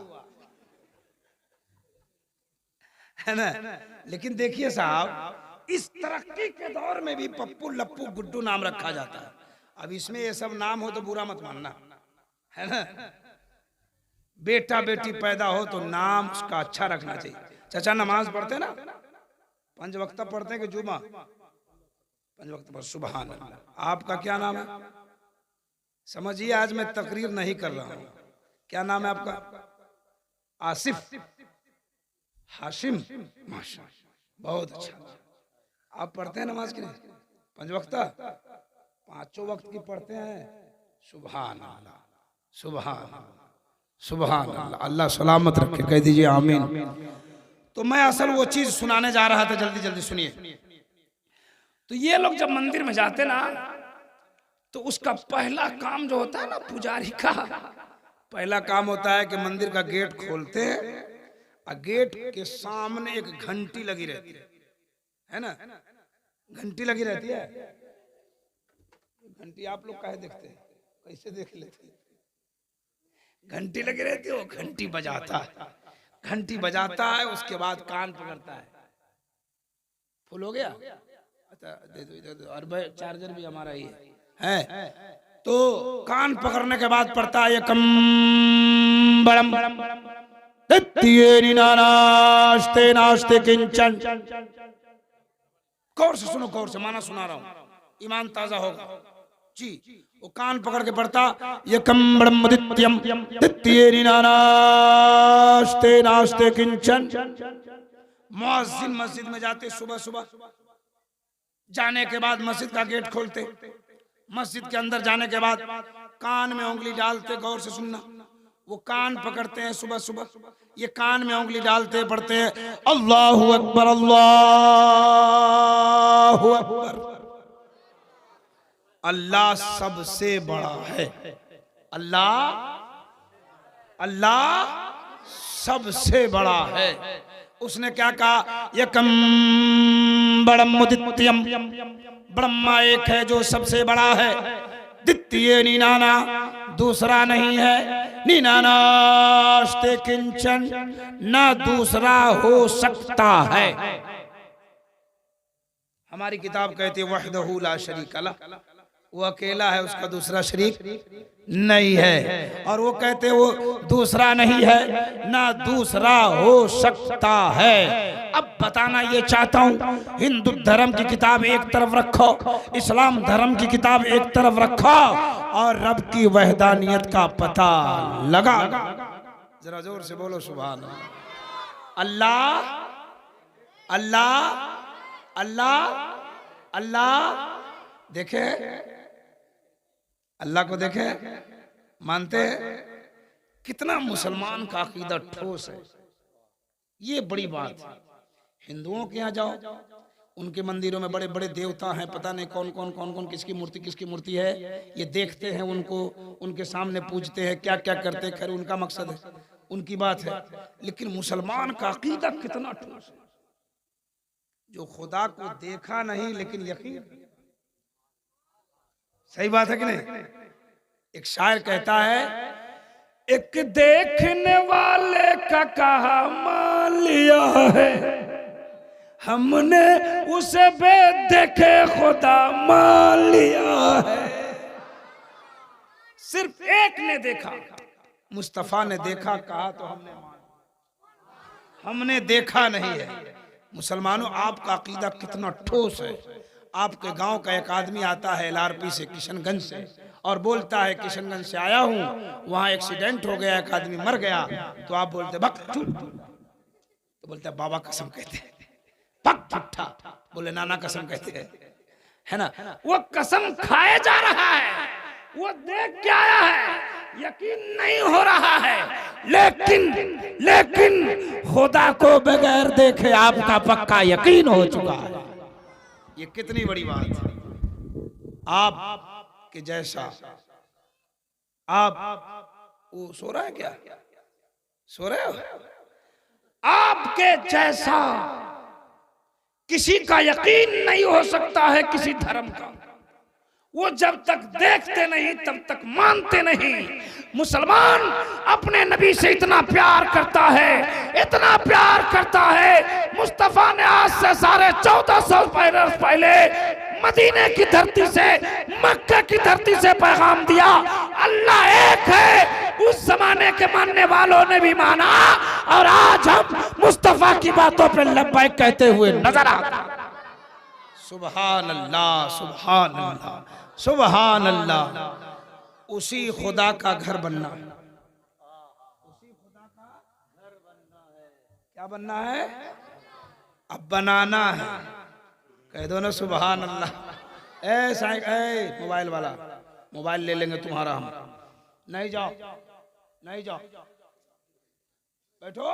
है ना। लेकिन देखिए साहब, इस तरक्की के दौर में भी पप्पू लप्पू गुड्डू नाम रखा जाता है। अब इसमें ये सब नाम हो तो बुरा मत मानना, है ना। बेटा बेटी पैदा हो तो नाम उसका अच्छा रखना चाहिए। चाचा नमाज पढ़ते ना, 5 वक्त पढ़ते हैं कि जुमा? 5 वक्त पर। सुभान अल्लाह। आपका क्या नाम है? समझिए आज मैं तकरीर नहीं कर रहा हूँ। क्या नाम है आपका? आसिफ, हाशिम, माशाअल्लाह, बहुत अच्छा। आप पढ़ते हैं नमाज की नहीं? 5 वक्त, 5 वक्त की पढ़ते हैं। सुभान अल्लाह, सुभान अल्लाह, सुभान अल्लाह। अल्लाह सलामत रखे, कह दीजिए आमीन। तो मैं असल वो चीज सुनाने जा रहा था, जल्दी जल्दी सुनिए। तो ये लोग जब मंदिर में जाते ना तो उसका पहला काम जो होता है ना, पुजारी का पहला काम होता है कि मंदिर का गेट खोलते हैं और गेट के सामने एक घंटी लगी रहती है ना, घंटी लगी रहती है। घंटी आप लोग काहे देखते हैं, कैसे देख लेते हैं? घंटी लगी रहती है, वो घंटी बजाता है, घंटी बजाता है, उसके बाद कान पकड़ता है। फुल हो गया? अच्छा दे दो। और चार्जर भी हमारा ही है। तो कान पकड़ने के बाद पड़ता है एकम बड़म नास्ते नास्ते किंचन। गौर से सुनो, गौर से, माना सुना रहा हूं, ईमान ताजा होगा जी। वो कान पकड़ के पड़ता एकम बड़म दित्यम दित्येनि नास्ते नास्ते किंचन। मुअज्जिन मस्जिद में जाते सुबह सुबह, जाने के बाद मस्जिद का गेट खोलते, मस्जिद के अंदर जाने के बाद कान में उंगली डालते। गौर से सुनना, वो कान पकड़ते हैं सुबह सुबह, ये कान में उंगली डालते पढ़ते हैं अल्लाहु अकबर अल्लाहु अकबर। अल्लाह सबसे बड़ा है, अल्लाह अल्लाह सबसे बड़ा है। उसने क्या कहा? यकम बड़मुदित्यम, ब्रह्मा एक है जो सबसे बड़ा है, द्वितीय नीनाना दूसरा नहीं है, नीनानास्ते किंचन ना दूसरा हो सकता है। हमारी किताब कहती है वहदहू ला शरीका लह, वो अकेला है, उसका दूसरा शरीक नहीं है। और वो कहते वो दूसरा नहीं है ना दूसरा हो सकता है। अब बताना ये चाहता हूं, हिंदू धर्म की किताब एक तरफ रखो, इस्लाम धर्म की किताब एक तरफ रखो और रब की वहदानियत का पता लगा। जरा जोर से बोलो सुभान अल्लाह अल्लाह अल्लाह अल्लाह। देखे अल्लाह को, देखे मानते हैं? कितना मुसलमान का अकीदा ठोस है, ये बड़ी बात है। हिंदुओं के यहाँ जाओ, उनके मंदिरों में बड़े बड़े देवता हैं, पता नहीं कौन कौन कौन कौन किसकी मूर्ति है, ये देखते हैं उनको, उनके सामने पूजते हैं, क्या क्या करते हैं। खैर उनका मकसद है, उनकी बात है, लेकिन मुसलमान का अकीदा कितना ठोस है, जो खुदा को देखा नहीं लेकिन यकीन। सही बात है कि नहीं? एक शायर कहता है, एक देखने वाले का कहा मान लिया है, हमने उसे बेदेखे खुदा मान लिया है। सिर्फ एक ने देखा, मुस्तफा ने देखा, कहा तो हमने देखा नहीं है। मुसलमानों, आपका अकीदा कितना ठोस है। आपके गांव का एक आदमी आता है LRP से, किशनगंज से, और बोलता है किशनगंज से आया हूं, वहां एक्सीडेंट हो गया, एक आदमी मर गया। तो आप बोलते बक झूठ, तो बोलते हैं बाबा कसम कहते हैं, पक झूठा, बोले नाना कसम कहते हैं, है ना? वो कसम खाए जा रहा है, वो देख के आया है, यकीन नहीं हो रहा है, लेकिन खुदा को बगैर देखे आपका पक्का यकीन हो चुका है। ये कितनी बड़ी बात है। आप के जैसा, आप वो सो रहा है क्या? सो रहे हो? आपके जैसा किसी का यकीन नहीं हो सकता है किसी धर्म का। वो जब तक देखते नहीं तब तक मानते नहीं। मुसलमान अपने नबी से इतना प्यार करता है, इतना प्यार करता है, मुस्तफा ने आज से 1450 बरस पहले मदीने की धरती से, मक्का की धरती से पैगाम दिया, अल्लाह एक है। उस जमाने के मानने वालों ने भी माना, और आज हम मुस्तफा की बातों पर लब्बैक कहते हुए नजर आते हैं। सुभान अल्लाह, सुभान अल्लाह, सुभान अल्लाह। उसी खुदा का घर बनना, उसी खुदा का घर बनना है। क्या बनना है? अब बनाना है। कह दो ना सुभान अल्लाह। ए मोबाइल वाला, मोबाइल ले लेंगे तुम्हारा हम। नहीं जाओ, नहीं जाओ, बैठो।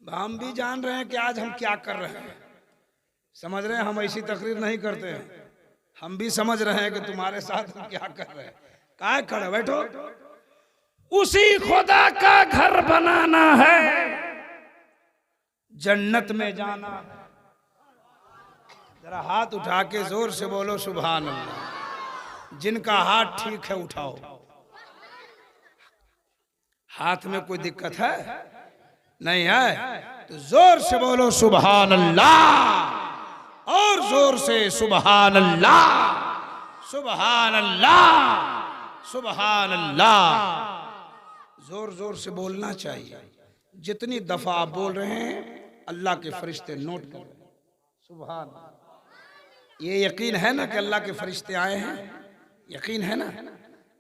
हम भी जान रहे हैं कि आज हम क्या कर रहे हैं। समझ रहे हैं, हम ऐसी तकरीर नहीं करते हैं, हम भी समझ रहे हैं कि तुम्हारे साथ हम क्या कर रहे हैं। काय खड़े बैठो, उसी खुदा का घर बनाना है, जन्नत में जाना है। जरा हाथ उठा के जोर से बोलो सुभान अल्लाह। जिनका हाथ ठीक है उठाओ। हाथ में कोई दिक्कत है? नहीं है तो जोर से बोलो सुभान अल्लाह, और जोर से सुभान अल्लाह, सुभान अल्लाह, सुभान अल्लाह। जोर जोर से बोलना चाहिए। जितनी दफा आप बोल रहे हैं अल्लाह के फरिश्ते नोट कर रहे हैं। सुभान अल्लाह। ये यकीन है ना कि अल्लाह के फरिश्ते आए हैं? यकीन है ना?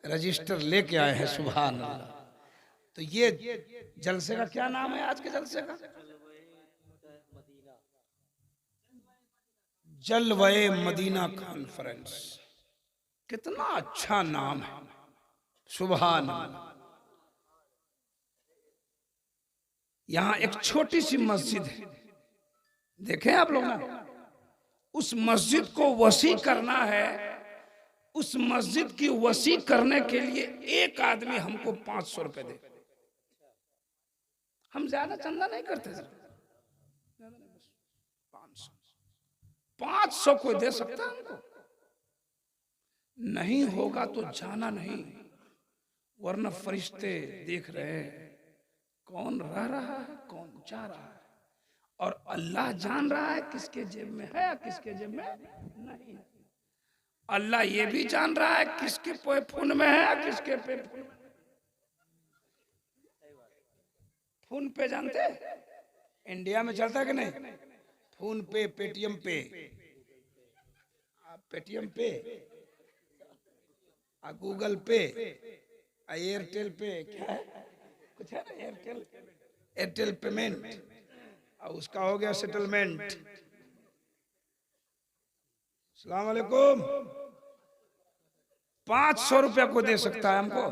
रजिस्टर लेके आए हैं। सुभान अल्लाह। तो ये जलसे का क्या नाम है आज के जलसे का? जलवे मदीना कॉन्फ्रेंस। कितना अच्छा नाम है। सुभान अल्लाह। यहां एक छोटी सी मस्जिद है, देखें आप लोग ना। उस मस्जिद को वसी करना है। उस मस्जिद की वसी करने के लिए एक आदमी हमको 500 रुपए दे। हम ज्यादा चंदा नहीं करते सर, 500 कोई दे सकता है हमको? नहीं होगा तो जाना नहीं, वरना फरिश्ते देख रहे हैं कौन रह रहा है कौन जा रहा है, और अल्लाह जान रहा है किसके जेब में है किसके जेब में नहीं। अल्लाह ये भी जान रहा है किसके फोन में है किसके पे फोन पे। जानते इंडिया में चलता है कि नहीं? फोन पे, पेटीएम पे, पेटीएम पे, गूगल पे, एयरटेल पे, क्या है कुछ है ना, एयरटेल, एयरटेल पेमेंट, और उसका हो गया सेटलमेंट। अस्सलाम वालेकुम। 500 रुपया को दे सकता है हमको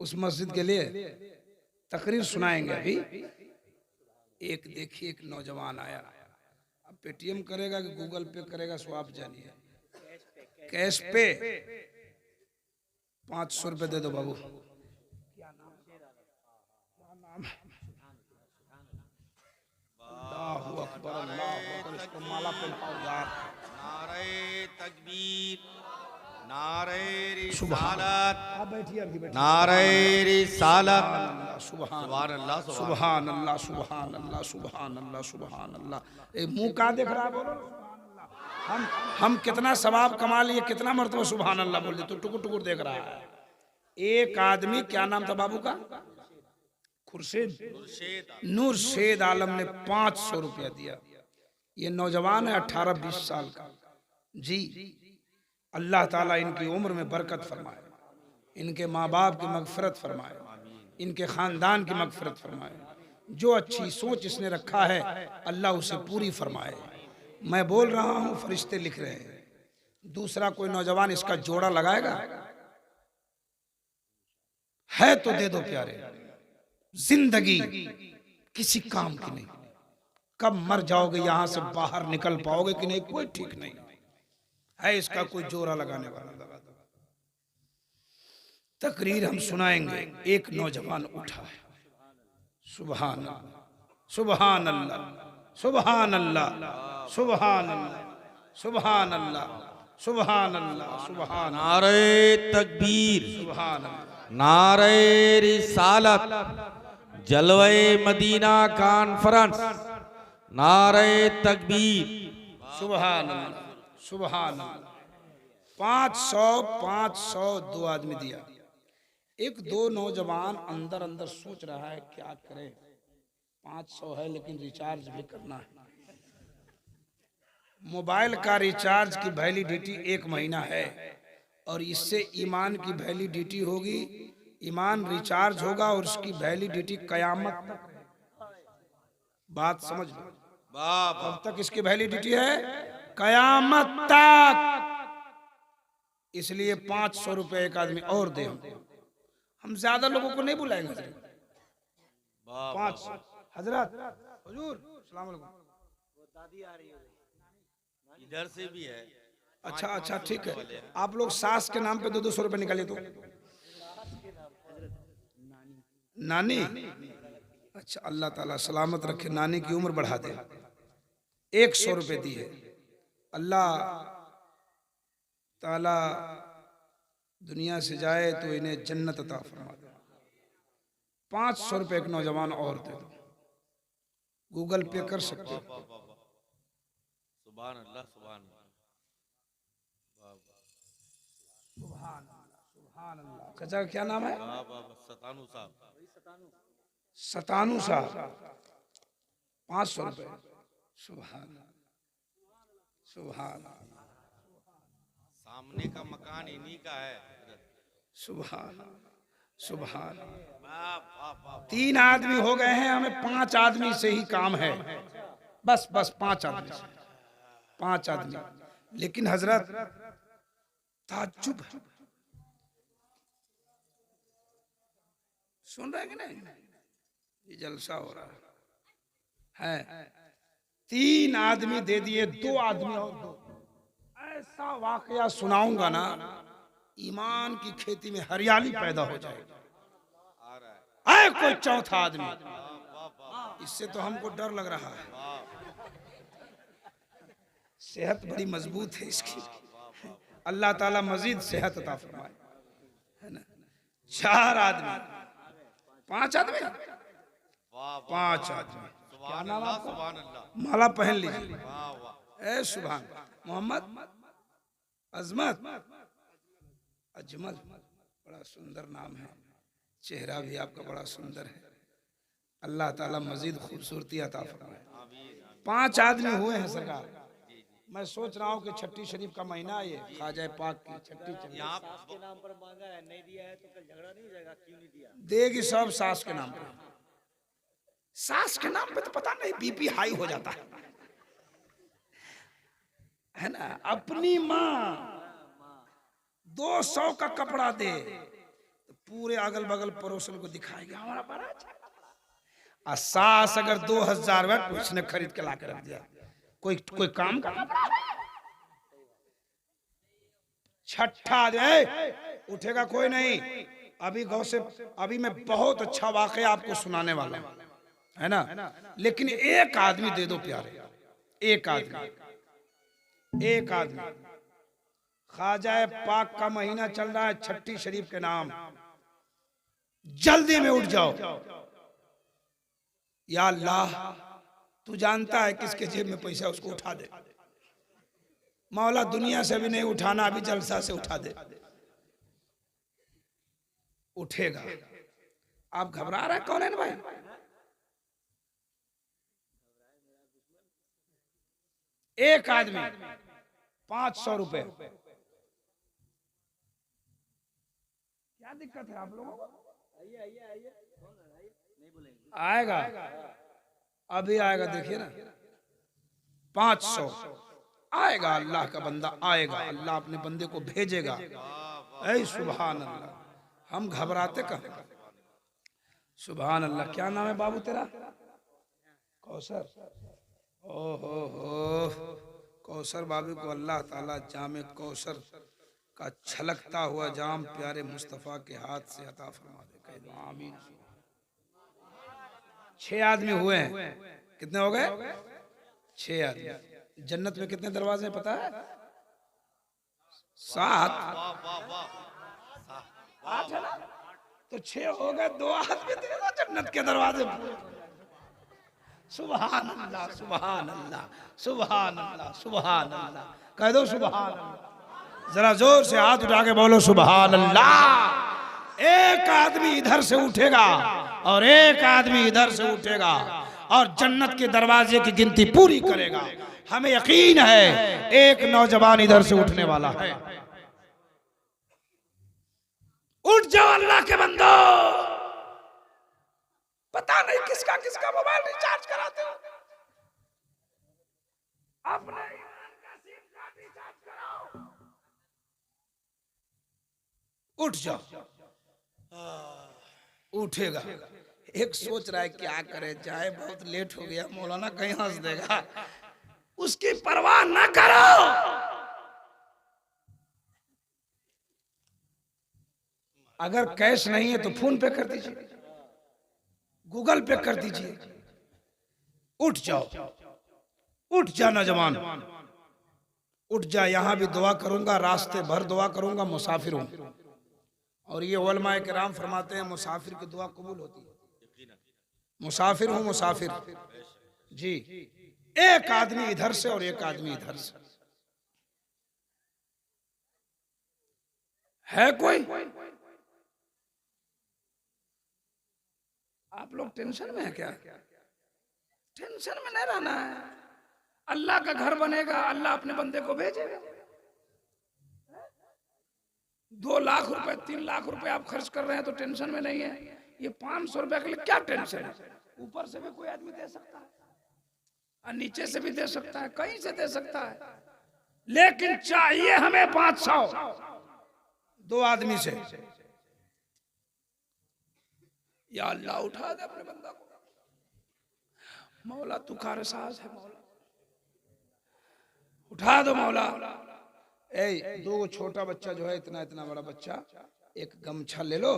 उस मस्जिद के लिए। तकरीर सुनाएंगे अभी। एक देखिए, एक नौजवान आया, अब पेटीएम करेगा कि गूगल पे करेगा सो आप जानिए। कैश पे 500 रुपए दे दो बाबू। क्या नाम है? अल्लाहु अकबर, अल्लाहु अकबर। इसको माला पहनाओ यार। नारे तकबीर, नारे रिसालत, बैठिए, नारे रिसालत। सुभान अल्लाह, सुभान अल्लाह, सुभान अल्लाह, सुभान अल्लाह, सुभान अल्लाह। ये मुंह कहाँ देख रहा है? बोलो हम कितना सवाब कमा लिए, कितना मर्तबा सुभान अल्लाह बोल दिए, तो टुकुर टुकुर देख रहा है। एक आदमी, क्या नाम था बाबू का? खुर्शीद नूरशेद आलम ने 500 रुपया दिया। ये नौजवान है 18-20 साल का जी। अल्लाह ताला इनकी उम्र में बरकत फरमाए, इनके माँ बाप की मगफरत फरमाए, इनके खानदान की मगफरत फरमाए। जो अच्छी सोच इसने रखा है अल्लाह उसे पूरी फरमाए। मैं बोल रहा हूँ, फरिश्ते लिख रहे हैं। दूसरा कोई नौजवान इसका जोड़ा लगाएगा? है तो दे दो प्यारे। जिंदगी किसी काम की नहीं, कब मर जाओगे यहां से बाहर निकल पाओगे कि नहीं कोई ठीक नहीं है। इसका कोई जोड़ा लगाने वाला लगा दो। तकरीर हम सुनाएंगे। एक नौजवान उठा है। सुभान अल्लाह, सुभान अल्लाह, सुभान अल्लाह, सुभान अल्लाह, सुभान अल्लाह, सुभान अल्लाह, सुभान। नारे तकबीर, सुभान अल्लाह, नारे रिसालत, जलवे मदीना कॉन्फ्रेंस, नारे तकबीर। सुभान अल्लाह, सुभान अल्लाह। 500 दो आदमी दिया। एक दो नौजवान अंदर अंदर सोच रहा है क्या करे। 500 है लेकिन रिचार्ज भी करना है। मोबाइल का रिचार्ज की वैलिडिटी 1 महीना है, और इससे ईमान की वैलिडिटी होगी। ईमान रिचार्ज होगा और उसकी वैलिडिटी कयामत तक। बात समझ लो। कब तक इसकी वैलिडिटी है? कयामत तक। इसलिए 500 रुपए एक आदमी और दे। हम ज्यादा लोगों को नहीं बुलाएंगे। 500 हजरत, हुजूर, अस्सलाम वालेकुम। इधर से भी है। अच्छा अच्छा ठीक है, आप लोग सास के नाम पे 200 रुपए निकाले तो। नानी, अच्छा अल्लाह ताला सलामत रखे, नानी की उम्र बढ़ा दे। 100 रुपए दिए, अल्लाह ताला दुनिया से जाए तो इन्हें जन्नत अता फरमा दे। 500 रुपए एक नौजवान और दे दो, गूगल पे कर सकते हो। सुभान अल्लाह, सुभान अल्लाह। सुभान अल्लाह। चाचा का क्या नाम है? सतानू साहब। सतानू साहब, 500 रुपए। सुभान सुभान सामने का मकान इन्हीं का है। सुभान सुभान। 3 आदमी हो गए हैं, हमें 5 आदमी से ही काम है, बस बस 5 आदमी से, 5 आदमी। लेकिन हजरत ताज्जुब है, सुन रहे हैं कि नहीं? ये जलसा हो रहा है। 3 आदमी दे दिए, 2 आदमी और दो। ऐसा वाकया सुनाऊंगा ना, ईमान की खेती में हरियाली पैदा हो जाएगी। आए कोई चौथा आदमी, इससे तो हमको डर लग रहा है। सेहत बड़ी मजबूत है इसकी, अल्लाह ताला मजीद सेहत अता फरमाए, है ना। 4 आदमी, 5 आदमी, 5 आदमी। क्या नाम आपका? माला पहन लीजिए। ए सुभान। मोहम्मद अजमत, अजमल, बड़ा सुंदर नाम है, चेहरा भी आपका बड़ा सुंदर है। अल्लाह ताला मजीद खूबसूरती अता फरमाए। 5 आदमी हुए हैं सरकार। मैं सोच रहा हूँ कि छठी शरीफ का महीना है, ये ख्वाजा पाक की छठी चल सास के नाम पर मांगा है, नहीं दिया है तो कल झगड़ा नहीं हो जाएगा? क्यों नहीं दिया? देगी सब सास के नाम पे। सास के नाम पे तो पता नहीं बीपी हाई हो जाता है ना। अपनी माँ 200 का कपड़ा दे तो पूरे अगल बगल पड़ोसन को दिखाएगा हमारा बड़ा अच्छा कपड़ा। और सास अगर 2000 रुपये उसने खरीद के ला के रख दिया, कोई काम का कपड़ा है? छठा दे उठेगा कोई नहीं। अभी गौ से, अभी मैं बहुत अच्छा वाकया आपको सुनाने वाला हूं, है ना। लेकिन एक आदमी दे दो प्यारे, एक आदमी, एक आदमी। ख्वाजा पाक का महीना चल रहा है, छठी शरीफ के नाम, जल्दी में उठ जाओ। या अल्लाह, तू जानता है किसके जेब में पैसा, उसको उठा दे। मौला दुनिया से भी नहीं उठाना, अभी जलसा से उठा दे। उठेगा। आप घबरा रहे कौन है ना भाई? एक आदमी 500 रुपए। क्या दिक्कत है आप लोगों को? आएगा, अभी आएगा, देखिए ना। 500 आएगा, अल्लाह का बंदा आएगा, अल्लाह अपने बंदे को भेजेगा। ऐ सुभान अल्लाह, हम घबराते कहाँ? सुभान अल्लाह। क्या नाम है बाबू तेरा? कौसर। ओहो, कौसर बाबू को अल्लाह ताला जामे कौसर का छलकता हुआ जाम प्यारे मुस्तफा के हाथ से अता फरमा दे। कह दो आमीन। 6 आदमी हुए हैं। कितने हो गए? 6 आदमी। जन्नत में कितने दरवाजे हैं पता है? 7। 8 है ना, तो 6 हो गए। 2 आदमी दे दो जन्नत के दरवाजे। सुभान अल्लाह, सुभान अल्लाह, सुभान अल्लाह, सुभान अल्लाह। कह दो सुभान अल्लाह। जरा जोर से हाथ उठा के बोलो सुभान अल्लाह। एक आदमी इधर से उठेगा और एक आदमी इधर से उठेगा और जन्नत के दरवाजे की गिनती पूरी करेगा। हमें यकीन है एक नौजवान इधर से उठने वाला है। उठ जाओ अल्लाह के बंदो। पता नहीं किसका किसका मोबाइल रिचार्ज कराते हो। अपने ईमान का सिम कार्ड रिचार्ज कराओ। उठ जाओ। उठेगा। एक सोच रहा है क्या करे, जाए, बहुत लेट हो गया, मौलाना कहीं हंस देगा। उसकी परवाह न करो। अगर कैश नहीं है तो फोन पे कर दीजिए, गूगल पे कर दीजिए। उठ जाओ, उठ जा नौजवान, उठ जा। यहां भी दुआ करूंगा, रास्ते भर दुआ करूंगा, मुसाफिर हूं। और ये उलमाए किराम फरमाते हैं मुसाफिर की दुआ कबूल होती है। मुसाफिर हूं, मुसाफिर जी। एक आदमी इधर से और एक आदमी इधर से है। कोई आप लोग टेंशन में है क्या? टेंशन में नहीं रहना है। अल्लाह का घर बनेगा, अल्लाह अपने बंदे को भेजेगा। 2 लाख रुपए 3 लाख रुपए आप खर्च कर रहे हैं तो टेंशन में नहीं है। ये 500 रुपए के लिए क्या टेंशन है? ऊपर से भी कोई आदमी दे सकता है और नीचे से भी दे सकता है, कहीं से दे सकता है। लेकिन चाहिए हमें 500 2 आदमी से। या अल्लाह उठा दे अपने बंदा को। मौला तू कारसाज है, मौला उठा दो मौला। दो छोटा बच्चा जो है, इतना इतना बड़ा बच्चा, एक गमछा ले लो,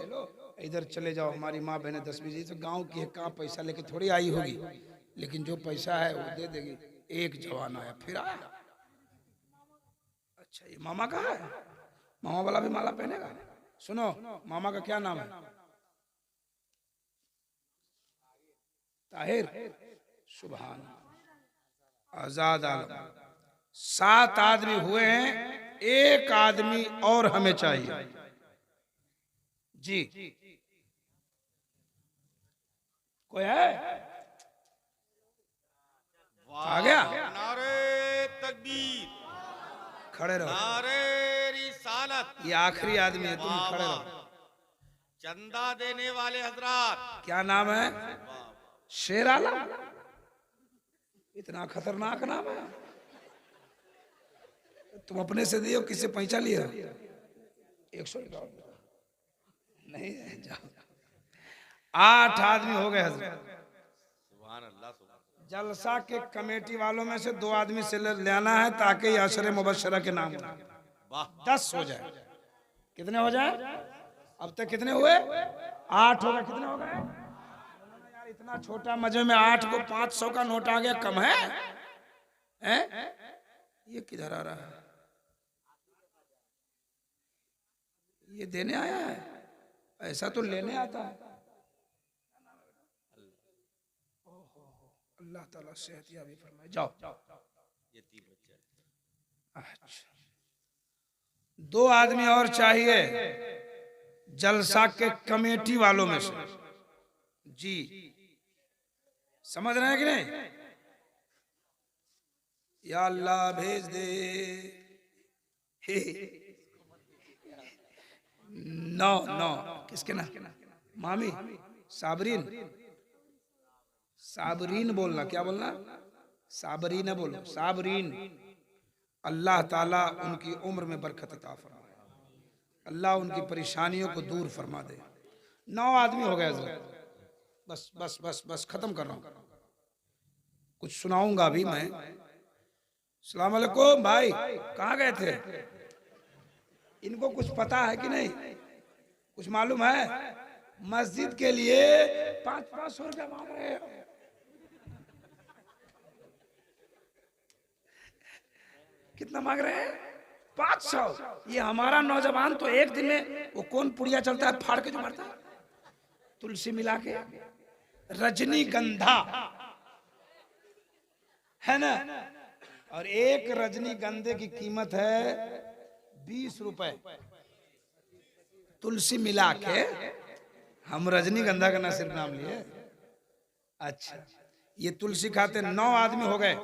इधर चले जाओ। हमारी माँ बहने 10-20 तो गांव की है, कहाँ पैसा लेके थोड़ी आई होगी, लेकिन जो पैसा है वो दे देगी। एक जवान आया, फिर आया। अच्छा ये मामा का है, मामा वाला भी माला पहनेगा। सुनो, मामा का क्या नाम है? ताहिर। सुभान। आजाद आलम। 7 आदमी हुए हैं, एक आदमी और हमें चाहिए जी। कोई है? आ गया? नारे तकबीर, खड़े रहो। नारे रिसालत। ये आखिरी आदमी है, तुम खड़े रहो। चंदा देने वाले हजरात। क्या नाम है? शेर आलम। इतना खतरनाक नाम है। तुम अपने से दियो, किससे पैसा लिया? 100 नहीं है, जाओ। 8 आदमी हो गए हजरत। सुभान अल्लाह, सुभान। जलसा के कमेटी वालों में से 2 आदमी से लेना है ताकि अशरे मुबशरा के नाम हो। 10 हो जाए। कितने हो जाए? अब तक कितने हुए? 8 हो गए। कितने हो गए यार? इतना छोटा मजे में 8 को 500 का नोट आ गया, कम है? ये किधर आ रहा है? ये देने आया है, ऐसा तो लेने आता है। अल्लाह ताला सेहत याबी फरमाए। जाओ। ये 3 बच्चे। अच्छा, 2 आदमी और चाहिए जलसा के कमेटी वालों में से जी। समझ रहे हैं कि नहीं? या अल्लाह भेज दे। 9 किसके ना? मामी साबरीन। साबरीन बोलना, क्या बोलना? साबरीन बोलो, साबरीन। अल्लाह ताला उनकी उम्र में बरकत अता फरमाए, अल्लाह उनकी परेशानियों को दूर फरमा दे। 9 आदमी हो गए हज़रत। बस बस बस बस खत्म कर रहा हूँ। कुछ सुनाऊंगा भी मैं। अस्सलाम वालेकुम भाई, कहाँ गए थे? इनको कुछ पता है कि नहीं? कुछ मालूम है? मस्जिद के लिए 500 रुपया मांग रहे हो। कितना मांग रहे हैं? 500। ये हमारा नौजवान तो एक दिन में वो कौन पुड़िया चलता है फाड़ के जो मारता है, तुलसी मिला के, रजनीगंधा है ना। और एक रजनीगंधे की कीमत है 20 रुपए। तुलसी मिला के हम रजनीगंधा का ना सिर्फ नाम लिए। अच्छा, ये तुलसी खाते 9 आदमी हो गए।